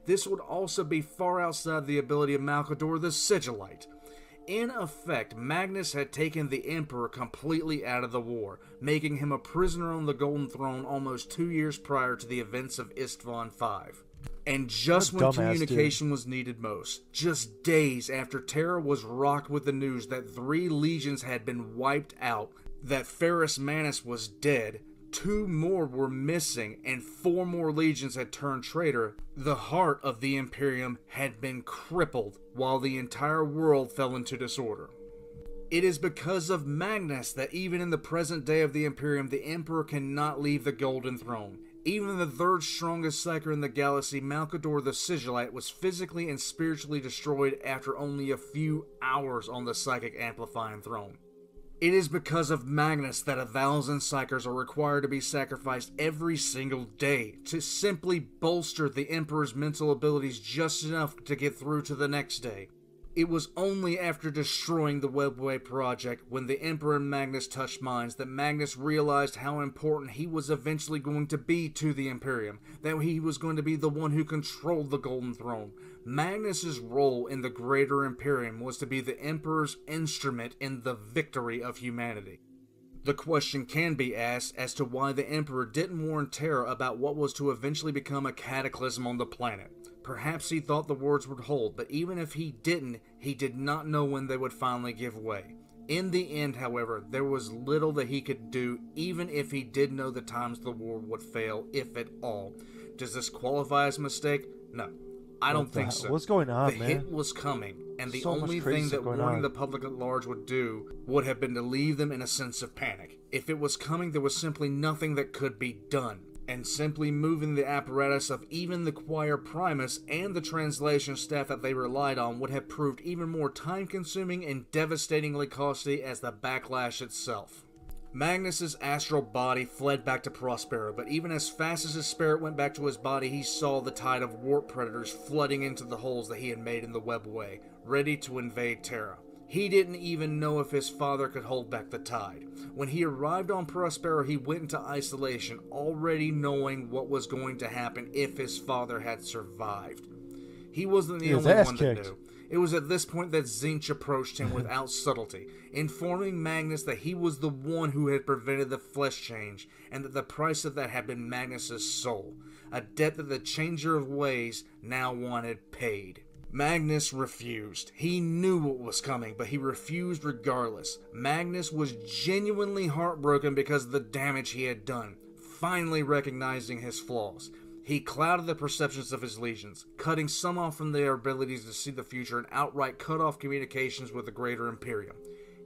This would also be far outside the ability of Malcador the Sigillite. In effect, Magnus had taken the Emperor completely out of the war, making him a prisoner on the Golden Throne almost 2 years prior to the events of Istvan V. And just What a when dumbass communication was needed most, just days after Terra was rocked with the news that 3 legions had been wiped out, that Ferrus Manus was dead, 2 more were missing, and 4 more legions had turned traitor, the heart of the Imperium had been crippled while the entire world fell into disorder. It is because of Magnus that even in the present day of the Imperium, the Emperor cannot leave the Golden Throne. Even the 3rd strongest psyker in the galaxy, Malcador the Sigillite, was physically and spiritually destroyed after only a few hours on the psychic amplifying throne. It is because of Magnus that 1,000 psychers are required to be sacrificed every single day to simply bolster the Emperor's mental abilities just enough to get through to the next day. It was only after destroying the Webway project, when the Emperor and Magnus touched minds, that Magnus realized how important he was eventually going to be to the Imperium, that he was going to be the one who controlled the Golden Throne. Magnus's role in the greater Imperium was to be the Emperor's instrument in the victory of humanity. The question can be asked as to why the Emperor didn't warn Terra about what was to eventually become a cataclysm on the planet. Perhaps he thought the words would hold, but even if he didn't, he did not know when they would finally give way. In the end, however, there was little that he could do, even if he did know the times the war would fail, if at all. Does this qualify as a mistake? No, I don't think so. What's going on, the man? hit was coming, and the So much only crazy thing stuff that going warning on. the public at large would do would have been to leave them in a sense of panic. If it was coming, there was simply nothing that could be done. And simply moving the apparatus of even the Choir Primus and the translation staff that they relied on would have proved even more time-consuming and devastatingly costly as the backlash itself. Magnus's astral body fled back to Prospero, but even as fast as his spirit went back to his body, he saw the tide of warp predators flooding into the holes that he had made in the webway, ready to invade Terra. He didn't even know if his father could hold back the tide. When he arrived on Prospero, he went into isolation, already knowing what was going to happen if his father had survived. He wasn't the only one that knew. It was at this point that Zinch approached him without subtlety, informing Magnus that he was the one who had prevented the flesh change, and that the price of that had been Magnus's soul, a debt that the Changer of Ways now wanted paid. Magnus refused. He knew what was coming, but he refused regardless. Magnus was genuinely heartbroken because of the damage he had done, finally recognizing his flaws. He clouded the perceptions of his legions, cutting some off from their abilities to see the future and outright cut off communications with the greater Imperium.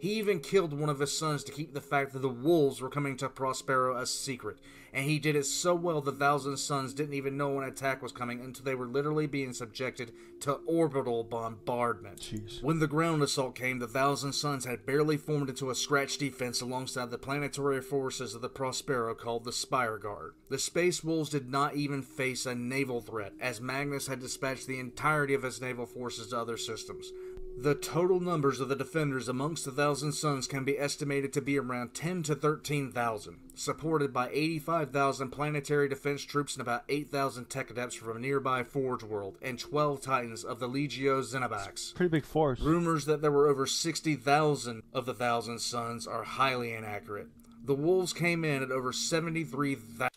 He even killed one of his sons to keep the fact that the wolves were coming to Prospero a secret, and he did it so well the Thousand Sons didn't even know an attack was coming until they were literally being subjected to orbital bombardment. Jeez. When the ground assault came, the Thousand Sons had barely formed into a scratch defense alongside the planetary forces of the Prospero called the Spire Guard. The Space Wolves did not even face a naval threat, as Magnus had dispatched the entirety of his naval forces to other systems. The total numbers of the defenders amongst the Thousand Sons can be estimated to be around 10 to 13,000, supported by 85,000 planetary defense troops and about 8,000 tech adepts from a nearby Forge World, and 12 Titans of the Legio Xenobax. Pretty big force. Rumors that there were over 60,000 of the Thousand Sons are highly inaccurate. The Wolves came in at over 73,000.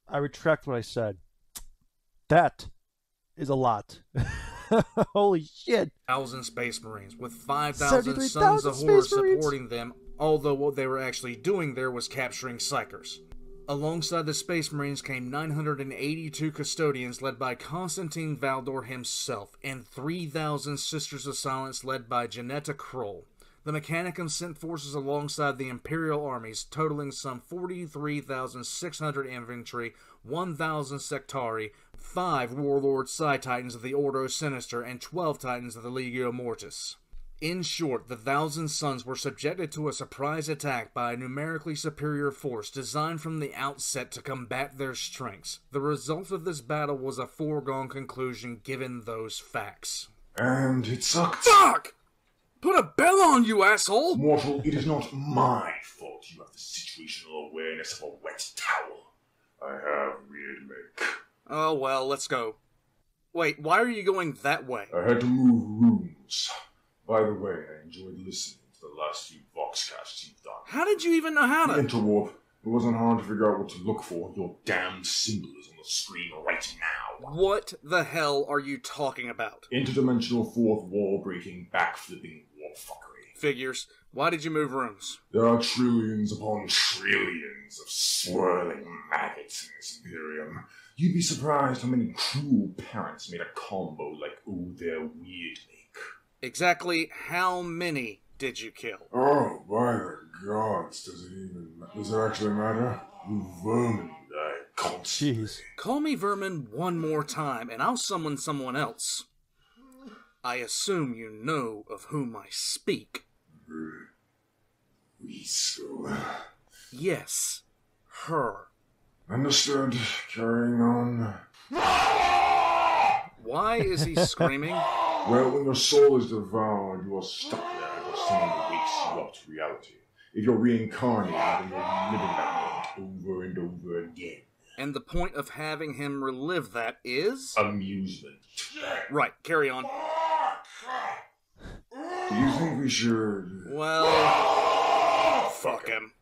I retract what I said. That is a lot. Holy shit. 1,000 Space Marines, with 5,000 Sons of Horus supporting them, although what they were actually doing there was capturing Psychers. Alongside the Space Marines came 982 Custodians led by Constantine Valdor himself, and 3,000 Sisters of Silence led by Janetta Kroll. The Mechanicum sent forces alongside the Imperial armies, totaling some 43,600 infantry, 1,000 Sectari, 5 Warlord Psi-Titans of the Ordo Sinister, and 12 Titans of the Legio Mortis. In short, the Thousand Sons were subjected to a surprise attack by a numerically superior force designed from the outset to combat their strengths. The result of this battle was a foregone conclusion given those facts. And it sucked. Fuck! Put a bell on, you asshole! Mortal, it is not my fault you have the situational awareness of a wet towel. I have weird make. Oh well, let's go. Wait, why are you going that way? I had to move rooms. By the way, I enjoyed listening to the last few Voxcasts you've done. How did you even know how to? The interwarp. It wasn't hard to figure out what to look for. Your damned symbol is on the screen right now. What the hell are you talking about? Interdimensional fourth wall breaking, backflipping warp fuckery. Figures. Why did you move rooms? There are trillions upon trillions of swirling maggots in this Imperium. You'd be surprised how many cruel parents made a combo like oh their weird make. Exactly how many did you kill? Oh, by the gods, does it actually matter? You vermin die constantly. Jeez. Call me vermin one more time and I'll summon someone else. I assume you know of whom I speak. Weasel. Yes, her. Understood. Carrying on. Why is he screaming? Well, when your soul is devoured, you are stuck there until someone wakes you up to reality. If you're reincarnated, then you'll be living that moment over and over again. And the point of having him relive that is? Amusement. Right, carry on. Do you think we should? Well, fuck him.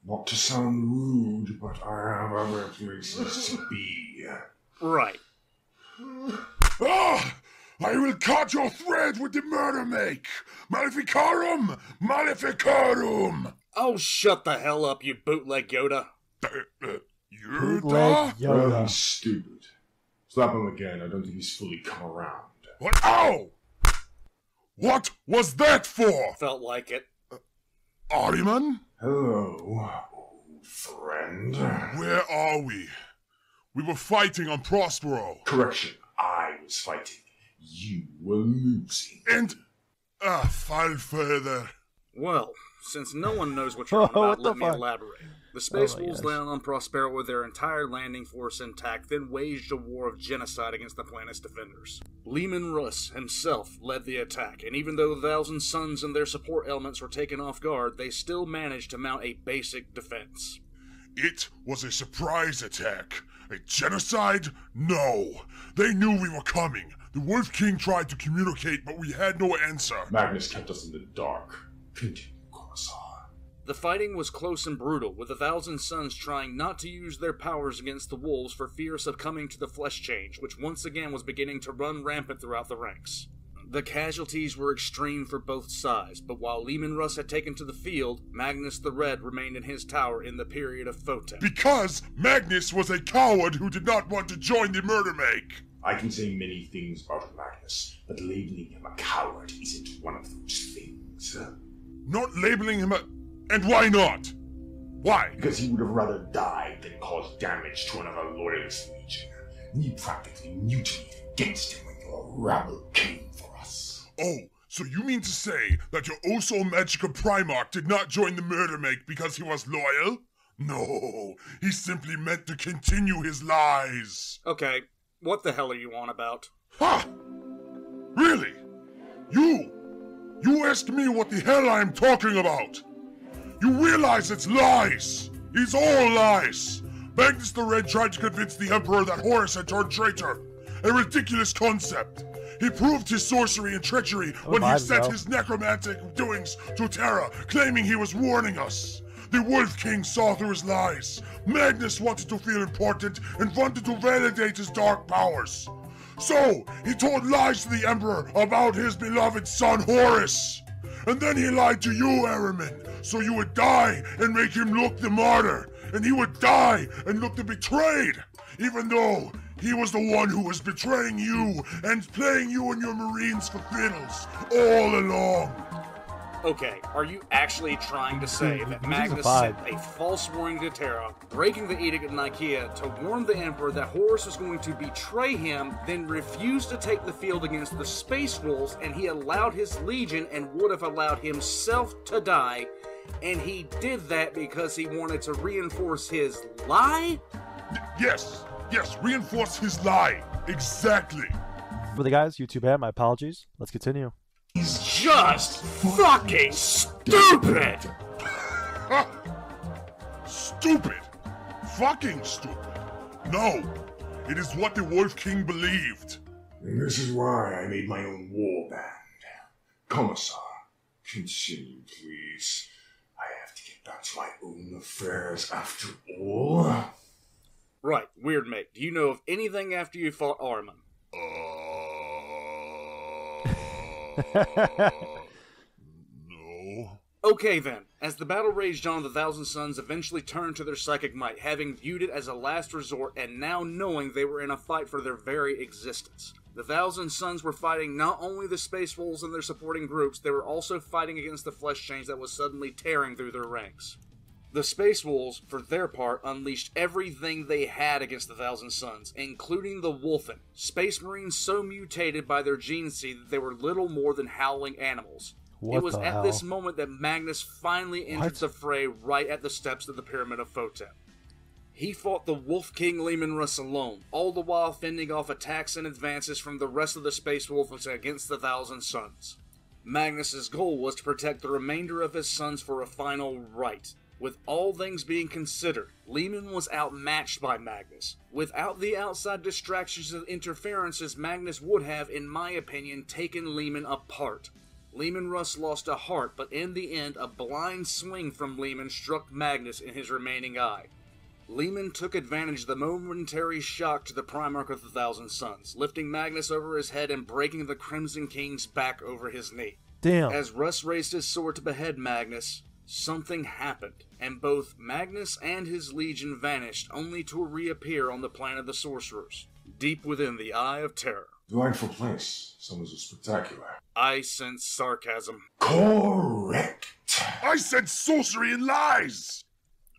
Not to sound rude, but I have other places to be. Right. Ah! I will cut your thread with the murder make! Maleficarum! Maleficarum! Oh, shut the hell up, you bootleg Yoda. Bootleg Well, Yoda. he's stupid. Slap him again. I don't think he's fully come around. What? Ow! What was that for? Felt like it. Ahriman? Hello, old friend. Where are we? We were fighting on Prospero. Correction, I was fighting. You were losing. And... fall further. Well, since no one knows what you're on about, What the let me fuck? elaborate. The Space Oh my Wolves gosh. landed on Prospero with their entire landing force intact, then waged a war of genocide against the planet's defenders. Lehman Russ himself led the attack, and even though the Thousand Suns and their support elements were taken off guard, they still managed to mount a basic defense. It was a surprise attack. A genocide? No. They knew we were coming. The Wolf King tried to communicate, but we had no answer. Magnus kept us in the dark. Continue, Commissar. The fighting was close and brutal, with the Thousand Suns trying not to use their powers against the wolves for fear of succumbing to the flesh change, which once again was beginning to run rampant throughout the ranks. The casualties were extreme for both sides, but while Lehman Russ had taken to the field, Magnus the Red remained in his tower in the period of Photep. Because Magnus was a coward who did not want to join the murder make. I can say many things about Magnus, but labeling him a coward isn't one of those things. Not labeling him a... And why not? Why? Because he would have rather died than caused damage to another loyalist legion. We practically mutinied against him when your rabble came for us. Oh, so you mean to say that your oh-so-magical Primarch did not join the murder make because he was loyal? No, he simply meant to continue his lies. Okay, what the hell are you on about? Ha! Really? You asked me what the hell I'm talking about. You realize it's lies. It's all lies. Magnus the Red tried to convince the Emperor that Horus had turned traitor. A ridiculous concept. He proved his sorcery and treachery when he sent his necromantic doings to Terra, claiming he was warning us. The Wolf King saw through his lies. Magnus wanted to feel important and wanted to validate his dark powers. So, he told lies to the Emperor about his beloved son Horus. And then he lied to you, Aramin, so you would die and make him look the martyr. And he would die and look the betrayed, even though he was the one who was betraying you and playing you and your Marines for fiddles all along. Okay, are you actually trying to say that Magnus sent a false warning to Terra, breaking the Edict of Nicaea to warn the Emperor that Horus was going to betray him, then refused to take the field against the Space Wolves, and he allowed his legion and would have allowed himself to die, and he did that because he wanted to reinforce his lie? Yes, reinforce his lie. Exactly. For the guys, YouTube ad, my apologies. Let's continue. He's just fucking stupid! Stupid? Fucking stupid. No, it is what the Wolf King believed. And this is why I made my own war band. Commissar, continue, please. I have to get back to my own affairs after all. Right, weird mate. Do you know of anything after you fought Armin? No. Okay then, as the battle raged on, the Thousand Suns eventually turned to their psychic might, having viewed it as a last resort and now knowing they were in a fight for their very existence. The Thousand Suns were fighting not only the Space Wolves and their supporting groups, they were also fighting against the flesh change that was suddenly tearing through their ranks. The Space Wolves, for their part, unleashed everything they had against the Thousand Suns, including the Wolfen, Space Marines so mutated by their gene seed that they were little more than howling animals. It was at this moment that Magnus finally entered the fray right at the steps of the Pyramid of Photep. He fought the Wolf King Lehman Russ alone, all the while fending off attacks and advances from the rest of the Space Wolves against the Thousand Suns. Magnus's goal was to protect the remainder of his sons for a final right. With all things being considered, Lehman was outmatched by Magnus. Without the outside distractions and interferences, Magnus would have, in my opinion, taken Lehman apart. Lehman Russ lost a heart, but in the end, a blind swing from Lehman struck Magnus in his remaining eye. Lehman took advantage of the momentary shock to the Primarch of the Thousand Suns, lifting Magnus over his head and breaking the Crimson King's back over his knee. Damn. As Russ raised his sword to behead Magnus, something happened, and both Magnus and his legion vanished, only to reappear on the planet of the Sorcerers, deep within the Eye of Terror. Delightful place. Some so spectacular. I sense sarcasm. Correct. I said sorcery and lies!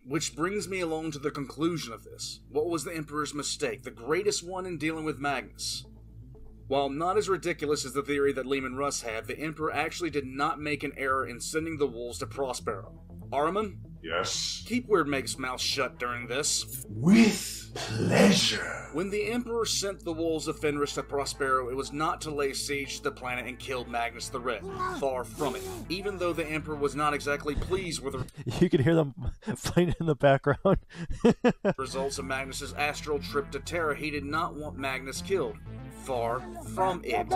Which brings me along to the conclusion of this. What was the Emperor's mistake, the greatest one in dealing with Magnus? While not as ridiculous as the theory that Lehman Russ had, the Emperor actually did not make an error in sending the wolves to Prospero. Ahriman, Yes? Keep Weird Meg's mouth shut during this. With pleasure. When the Emperor sent the wolves of Fenris to Prospero, it was not to lay siege to the planet and kill Magnus the Red. Far from it. Even though the Emperor was not exactly pleased with the You could hear them fighting in the background. results of Magnus's astral trip to Terra, he did not want Magnus killed. Far from it.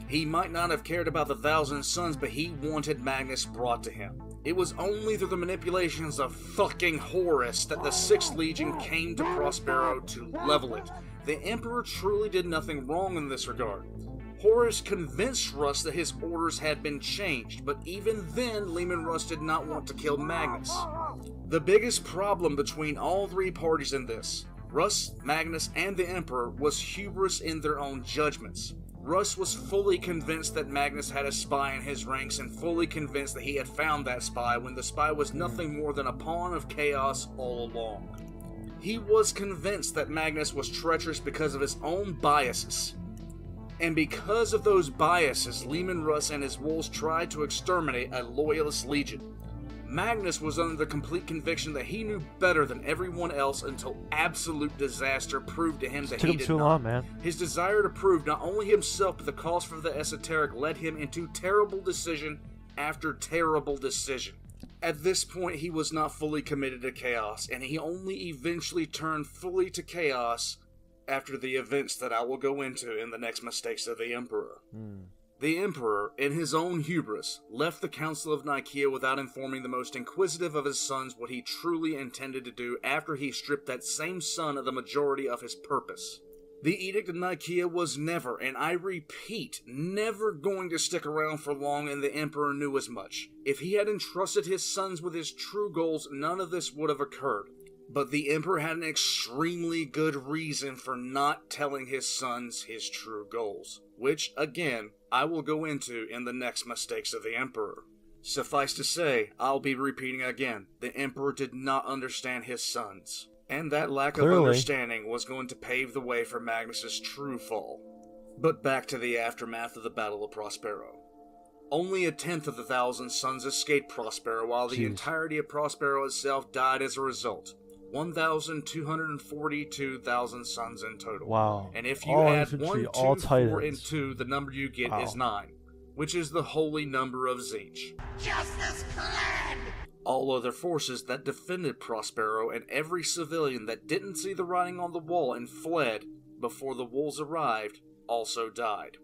He might not have cared about the Thousand Sons, but he wanted Magnus brought to him. It was only through the manipulations of fucking Horus that the 6th Legion came to Prospero to level it. The Emperor truly did nothing wrong in this regard. Horus convinced Russ that his orders had been changed, but even then, Leman Russ did not want to kill Magnus. The biggest problem between all three parties in this, Russ, Magnus, and the Emperor, was hubris in their own judgments. Russ was fully convinced that Magnus had a spy in his ranks and fully convinced that he had found that spy when the spy was nothing more than a pawn of chaos all along. He was convinced that Magnus was treacherous because of his own biases. And because of those biases, Leman Russ and his wolves tried to exterminate a loyalist legion. Magnus was under the complete conviction that he knew better than everyone else until absolute disaster proved to him that he did not. Man. His desire to prove not only himself but the cause for the esoteric led him into terrible decision after terrible decision. At this point, he was not fully committed to chaos, and he only eventually turned fully to chaos after the events that I will go into in the next mistakes of the Emperor. The Emperor, in his own hubris, left the Council of Nicaea without informing the most inquisitive of his sons what he truly intended to do after he stripped that same son of the majority of his purpose. The Edict of Nicaea was never, and I repeat, never going to stick around for long, and the Emperor knew as much. If he had entrusted his sons with his true goals, none of this would have occurred. But the Emperor had an extremely good reason for not telling his sons his true goals, which, again, I will go into in the next mistakes of the Emperor. Suffice to say, I'll be repeating again, the Emperor did not understand his sons. And that lack of understanding was going to pave the way for Magnus's true fall. But back to the aftermath of the Battle of Prospero. Only 1/10 of the Thousand Sons escaped Prospero, while the entirety of Prospero itself died as a result. 1,242,000 sons in total. Wow. And if you all add infantry, 1, 2, all 4, titans. and 2, the number you get is 9, which is the holy number of Tzeentch. Justice Clan! All other forces that defended Prospero and every civilian that didn't see the writing on the wall and fled before the wolves arrived also died.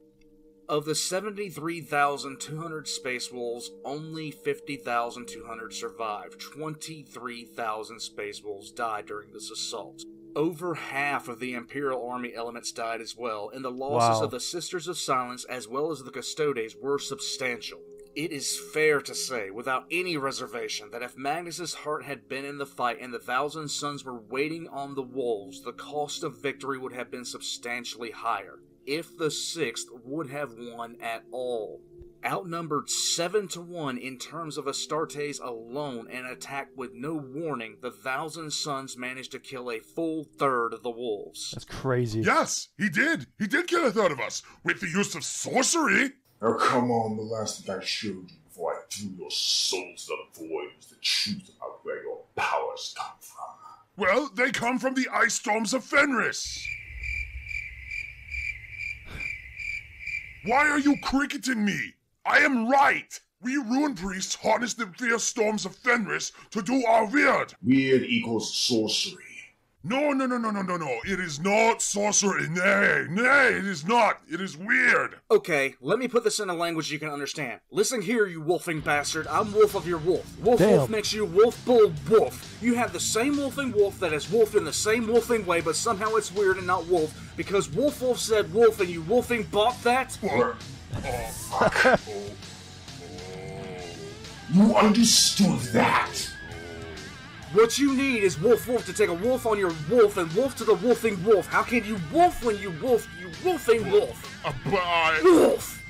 Of the 73,200 Space Wolves, only 50,200 survived. 23,000 Space Wolves died during this assault. Over half of the Imperial Army elements died as well, and the losses of the Sisters of Silence as well as the Custodes were substantial. It is fair to say, without any reservation, that if Magnus's heart had been in the fight and the Thousand Sons were waiting on the wolves, the cost of victory would have been substantially higher, if the 6th would have won at all. Outnumbered 7-1 in terms of Astartes alone and attacked with no warning, the Thousand Sons managed to kill a full third of the wolves. That's crazy. Yes, he did. He did kill a third of us with the use of sorcery. Now come on, the last thing I showed you before I threw your souls to the void was the truth about where your powers come from. Well, they come from the ice storms of Fenris. Why are you cricketing me? I am right. We rune priests harness the fierce storms of Fenris to do our weird. Weird equals sorcery. No. It is not sorcery. Nay, it is not. It is weird. Okay, let me put this in a language you can understand. Listen here, you wolfing bastard. I'm wolf of your wolf. Wolf makes you wolf bull wolf. You have the same wolfing wolf that has wolfed in the same wolfing way, but somehow it's weird and not wolf, because Wolf said wolf and you wolfing bought that? What? Oh, fuck. You understood that? What you need is Wolf to take a wolf on your wolf and wolf to the wolfing wolf. How can you wolf when you wolf, you wolfing wolf? Wolf!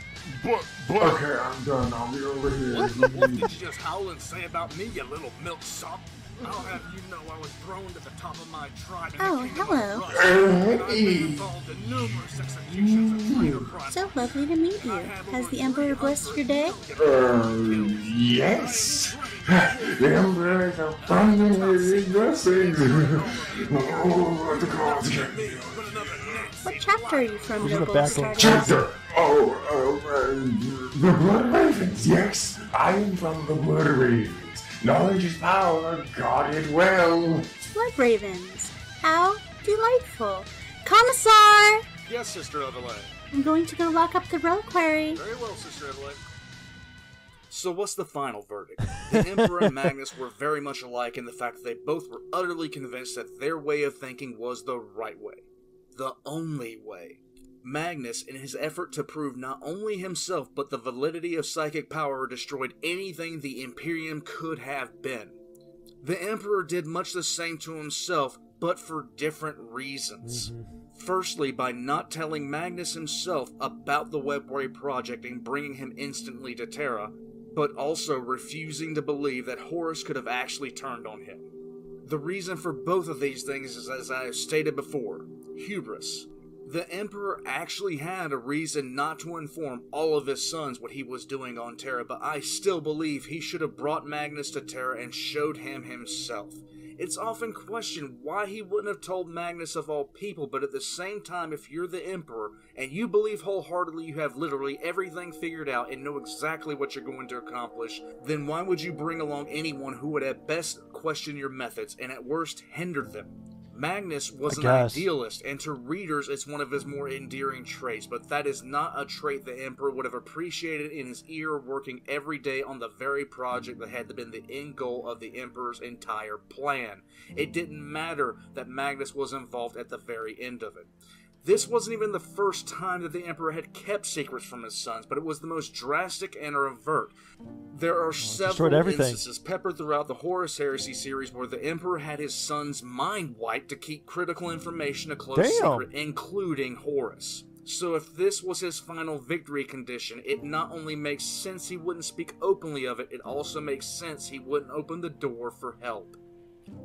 Okay, I'm done. I'll be over here. What did you just howl and say about me, you little milksop? I'll have you know I was thrown to the top of my tribe and hello. I've been involved in numerous executions of traitor crimes. So lovely to meet you. Has the Emperor blessed your day? Yes. The Emperor is abundantly blessings. Oh, the gods get me. What chapter are you from, Who's in the Noble back Star? room? Chapter! The Blood Ravens, yes! I am from the Blood Ravens. Knowledge is power, guard it well. Blood Ravens. How delightful. Commissar! Yes, Sister Evelyn. I'm going to go lock up the reliquary. Very well, Sister Evelyn. So what's the final verdict? The Emperor and Magnus were very much alike in the fact that they both were utterly convinced that their way of thinking was the right way. The only way. Magnus, in his effort to prove not only himself but the validity of psychic power, destroyed anything the Imperium could have been. The Emperor did much the same to himself, but for different reasons. Firstly, by not telling Magnus himself about the Webway project and bringing him instantly to Terra, but also refusing to believe that Horus could have actually turned on him. The reason for both of these things is, as I have stated before, hubris. The Emperor actually had a reason not to inform all of his sons what he was doing on Terra, but I still believe he should have brought Magnus to Terra and showed him himself. It's often questioned why he wouldn't have told Magnus of all people, but at the same time, if you're the Emperor, and you believe wholeheartedly you have literally everything figured out and know exactly what you're going to accomplish, then why would you bring along anyone who would at best question your methods and at worst hinder them? Magnus was an idealist, and to readers it's one of his more endearing traits, but that is not a trait the Emperor would have appreciated in his ear working every day on the very project that had been the end goal of the Emperor's entire plan. It didn't matter that Magnus was involved at the very end of it. This wasn't even the first time that the Emperor had kept secrets from his sons, but it was the most drastic and overt. There are several instances peppered throughout the Horus Heresy series where the Emperor had his sons mind wiped to keep critical information a close secret, including Horus. So if this was his final victory condition, it not only makes sense he wouldn't speak openly of it, it also makes sense he wouldn't open the door for help.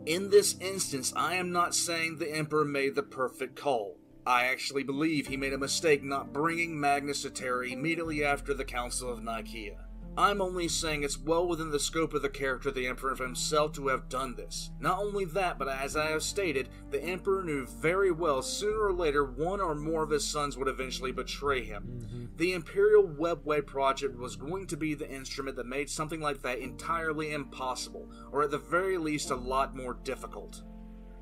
In this instance, I am not saying the Emperor made the perfect call. I actually believe he made a mistake not bringing Magnus to Terra immediately after the Council of Nicaea. I'm only saying it's well within the scope of the character of the Emperor himself to have done this. Not only that, but as I have stated, the Emperor knew very well sooner or later one or more of his sons would eventually betray him. The Imperial Webway project was going to be the instrument that made something like that entirely impossible, or at the very least a lot more difficult.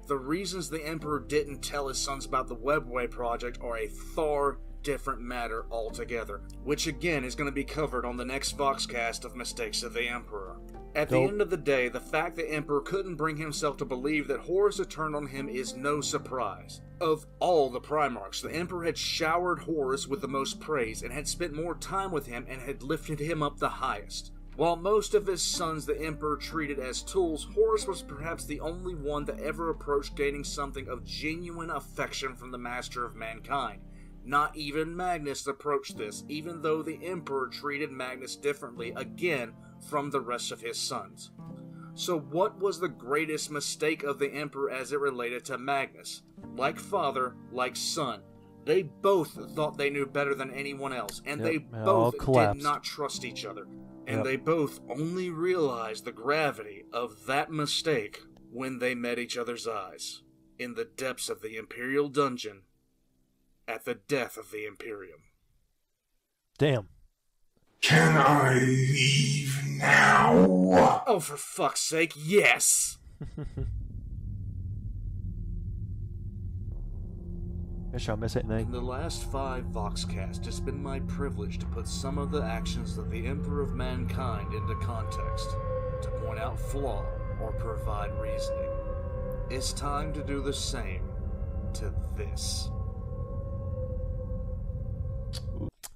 The reasons the Emperor didn't tell his sons about the Webway project are a far different matter altogether, which again is going to be covered on the next Voxcast of Mistakes of the Emperor. At the end of the day, the fact the Emperor couldn't bring himself to believe that Horus had turned on him is no surprise. Of all the Primarchs, the Emperor had showered Horus with the most praise and had spent more time with him and had lifted him up the highest. While most of his sons the Emperor treated as tools, Horus was perhaps the only one that ever approached gaining something of genuine affection from the Master of Mankind. Not even Magnus approached this, even though the Emperor treated Magnus differently, again, from the rest of his sons. So what was the greatest mistake of the Emperor as it related to Magnus? Like father, like son. They both thought they knew better than anyone else, and they both did not trust each other. And they both only realized the gravity of that mistake when they met each other's eyes, in the depths of the Imperial dungeon, at the death of the Imperium. Damn. Can I leave now? Oh, for fuck's sake, yes! I'll miss it, In the last 5 Voxcasts, it's been my privilege to put some of the actions of the Emperor of Mankind into context, to point out flaw or provide reasoning. It's time to do the same to this.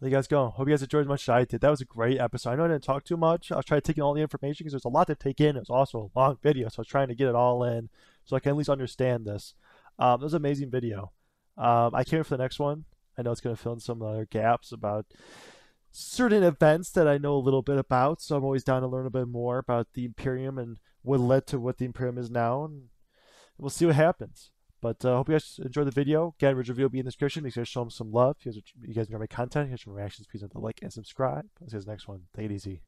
There you guys go. Hope you guys enjoyed as much as I did. That was a great episode. I know I didn't talk too much. I was trying to take in all the information because there's a lot to take in. It was also a long video, so I was trying to get it all in so I can at least understand this. It was an amazing video. I can't wait for the next one. I know it's going to fill in some other gaps about certain events that I know a little bit about, so I'm always down to learn a bit more about the Imperium and what led to what the Imperium is now, and we'll see what happens. But I hope you guys enjoyed the video. Again, Ridge review will be in the description. Make sure to show them some love. If you guys enjoy my content, here's some reactions. Please don't like and subscribe. I'll see you guys next one. Take it easy.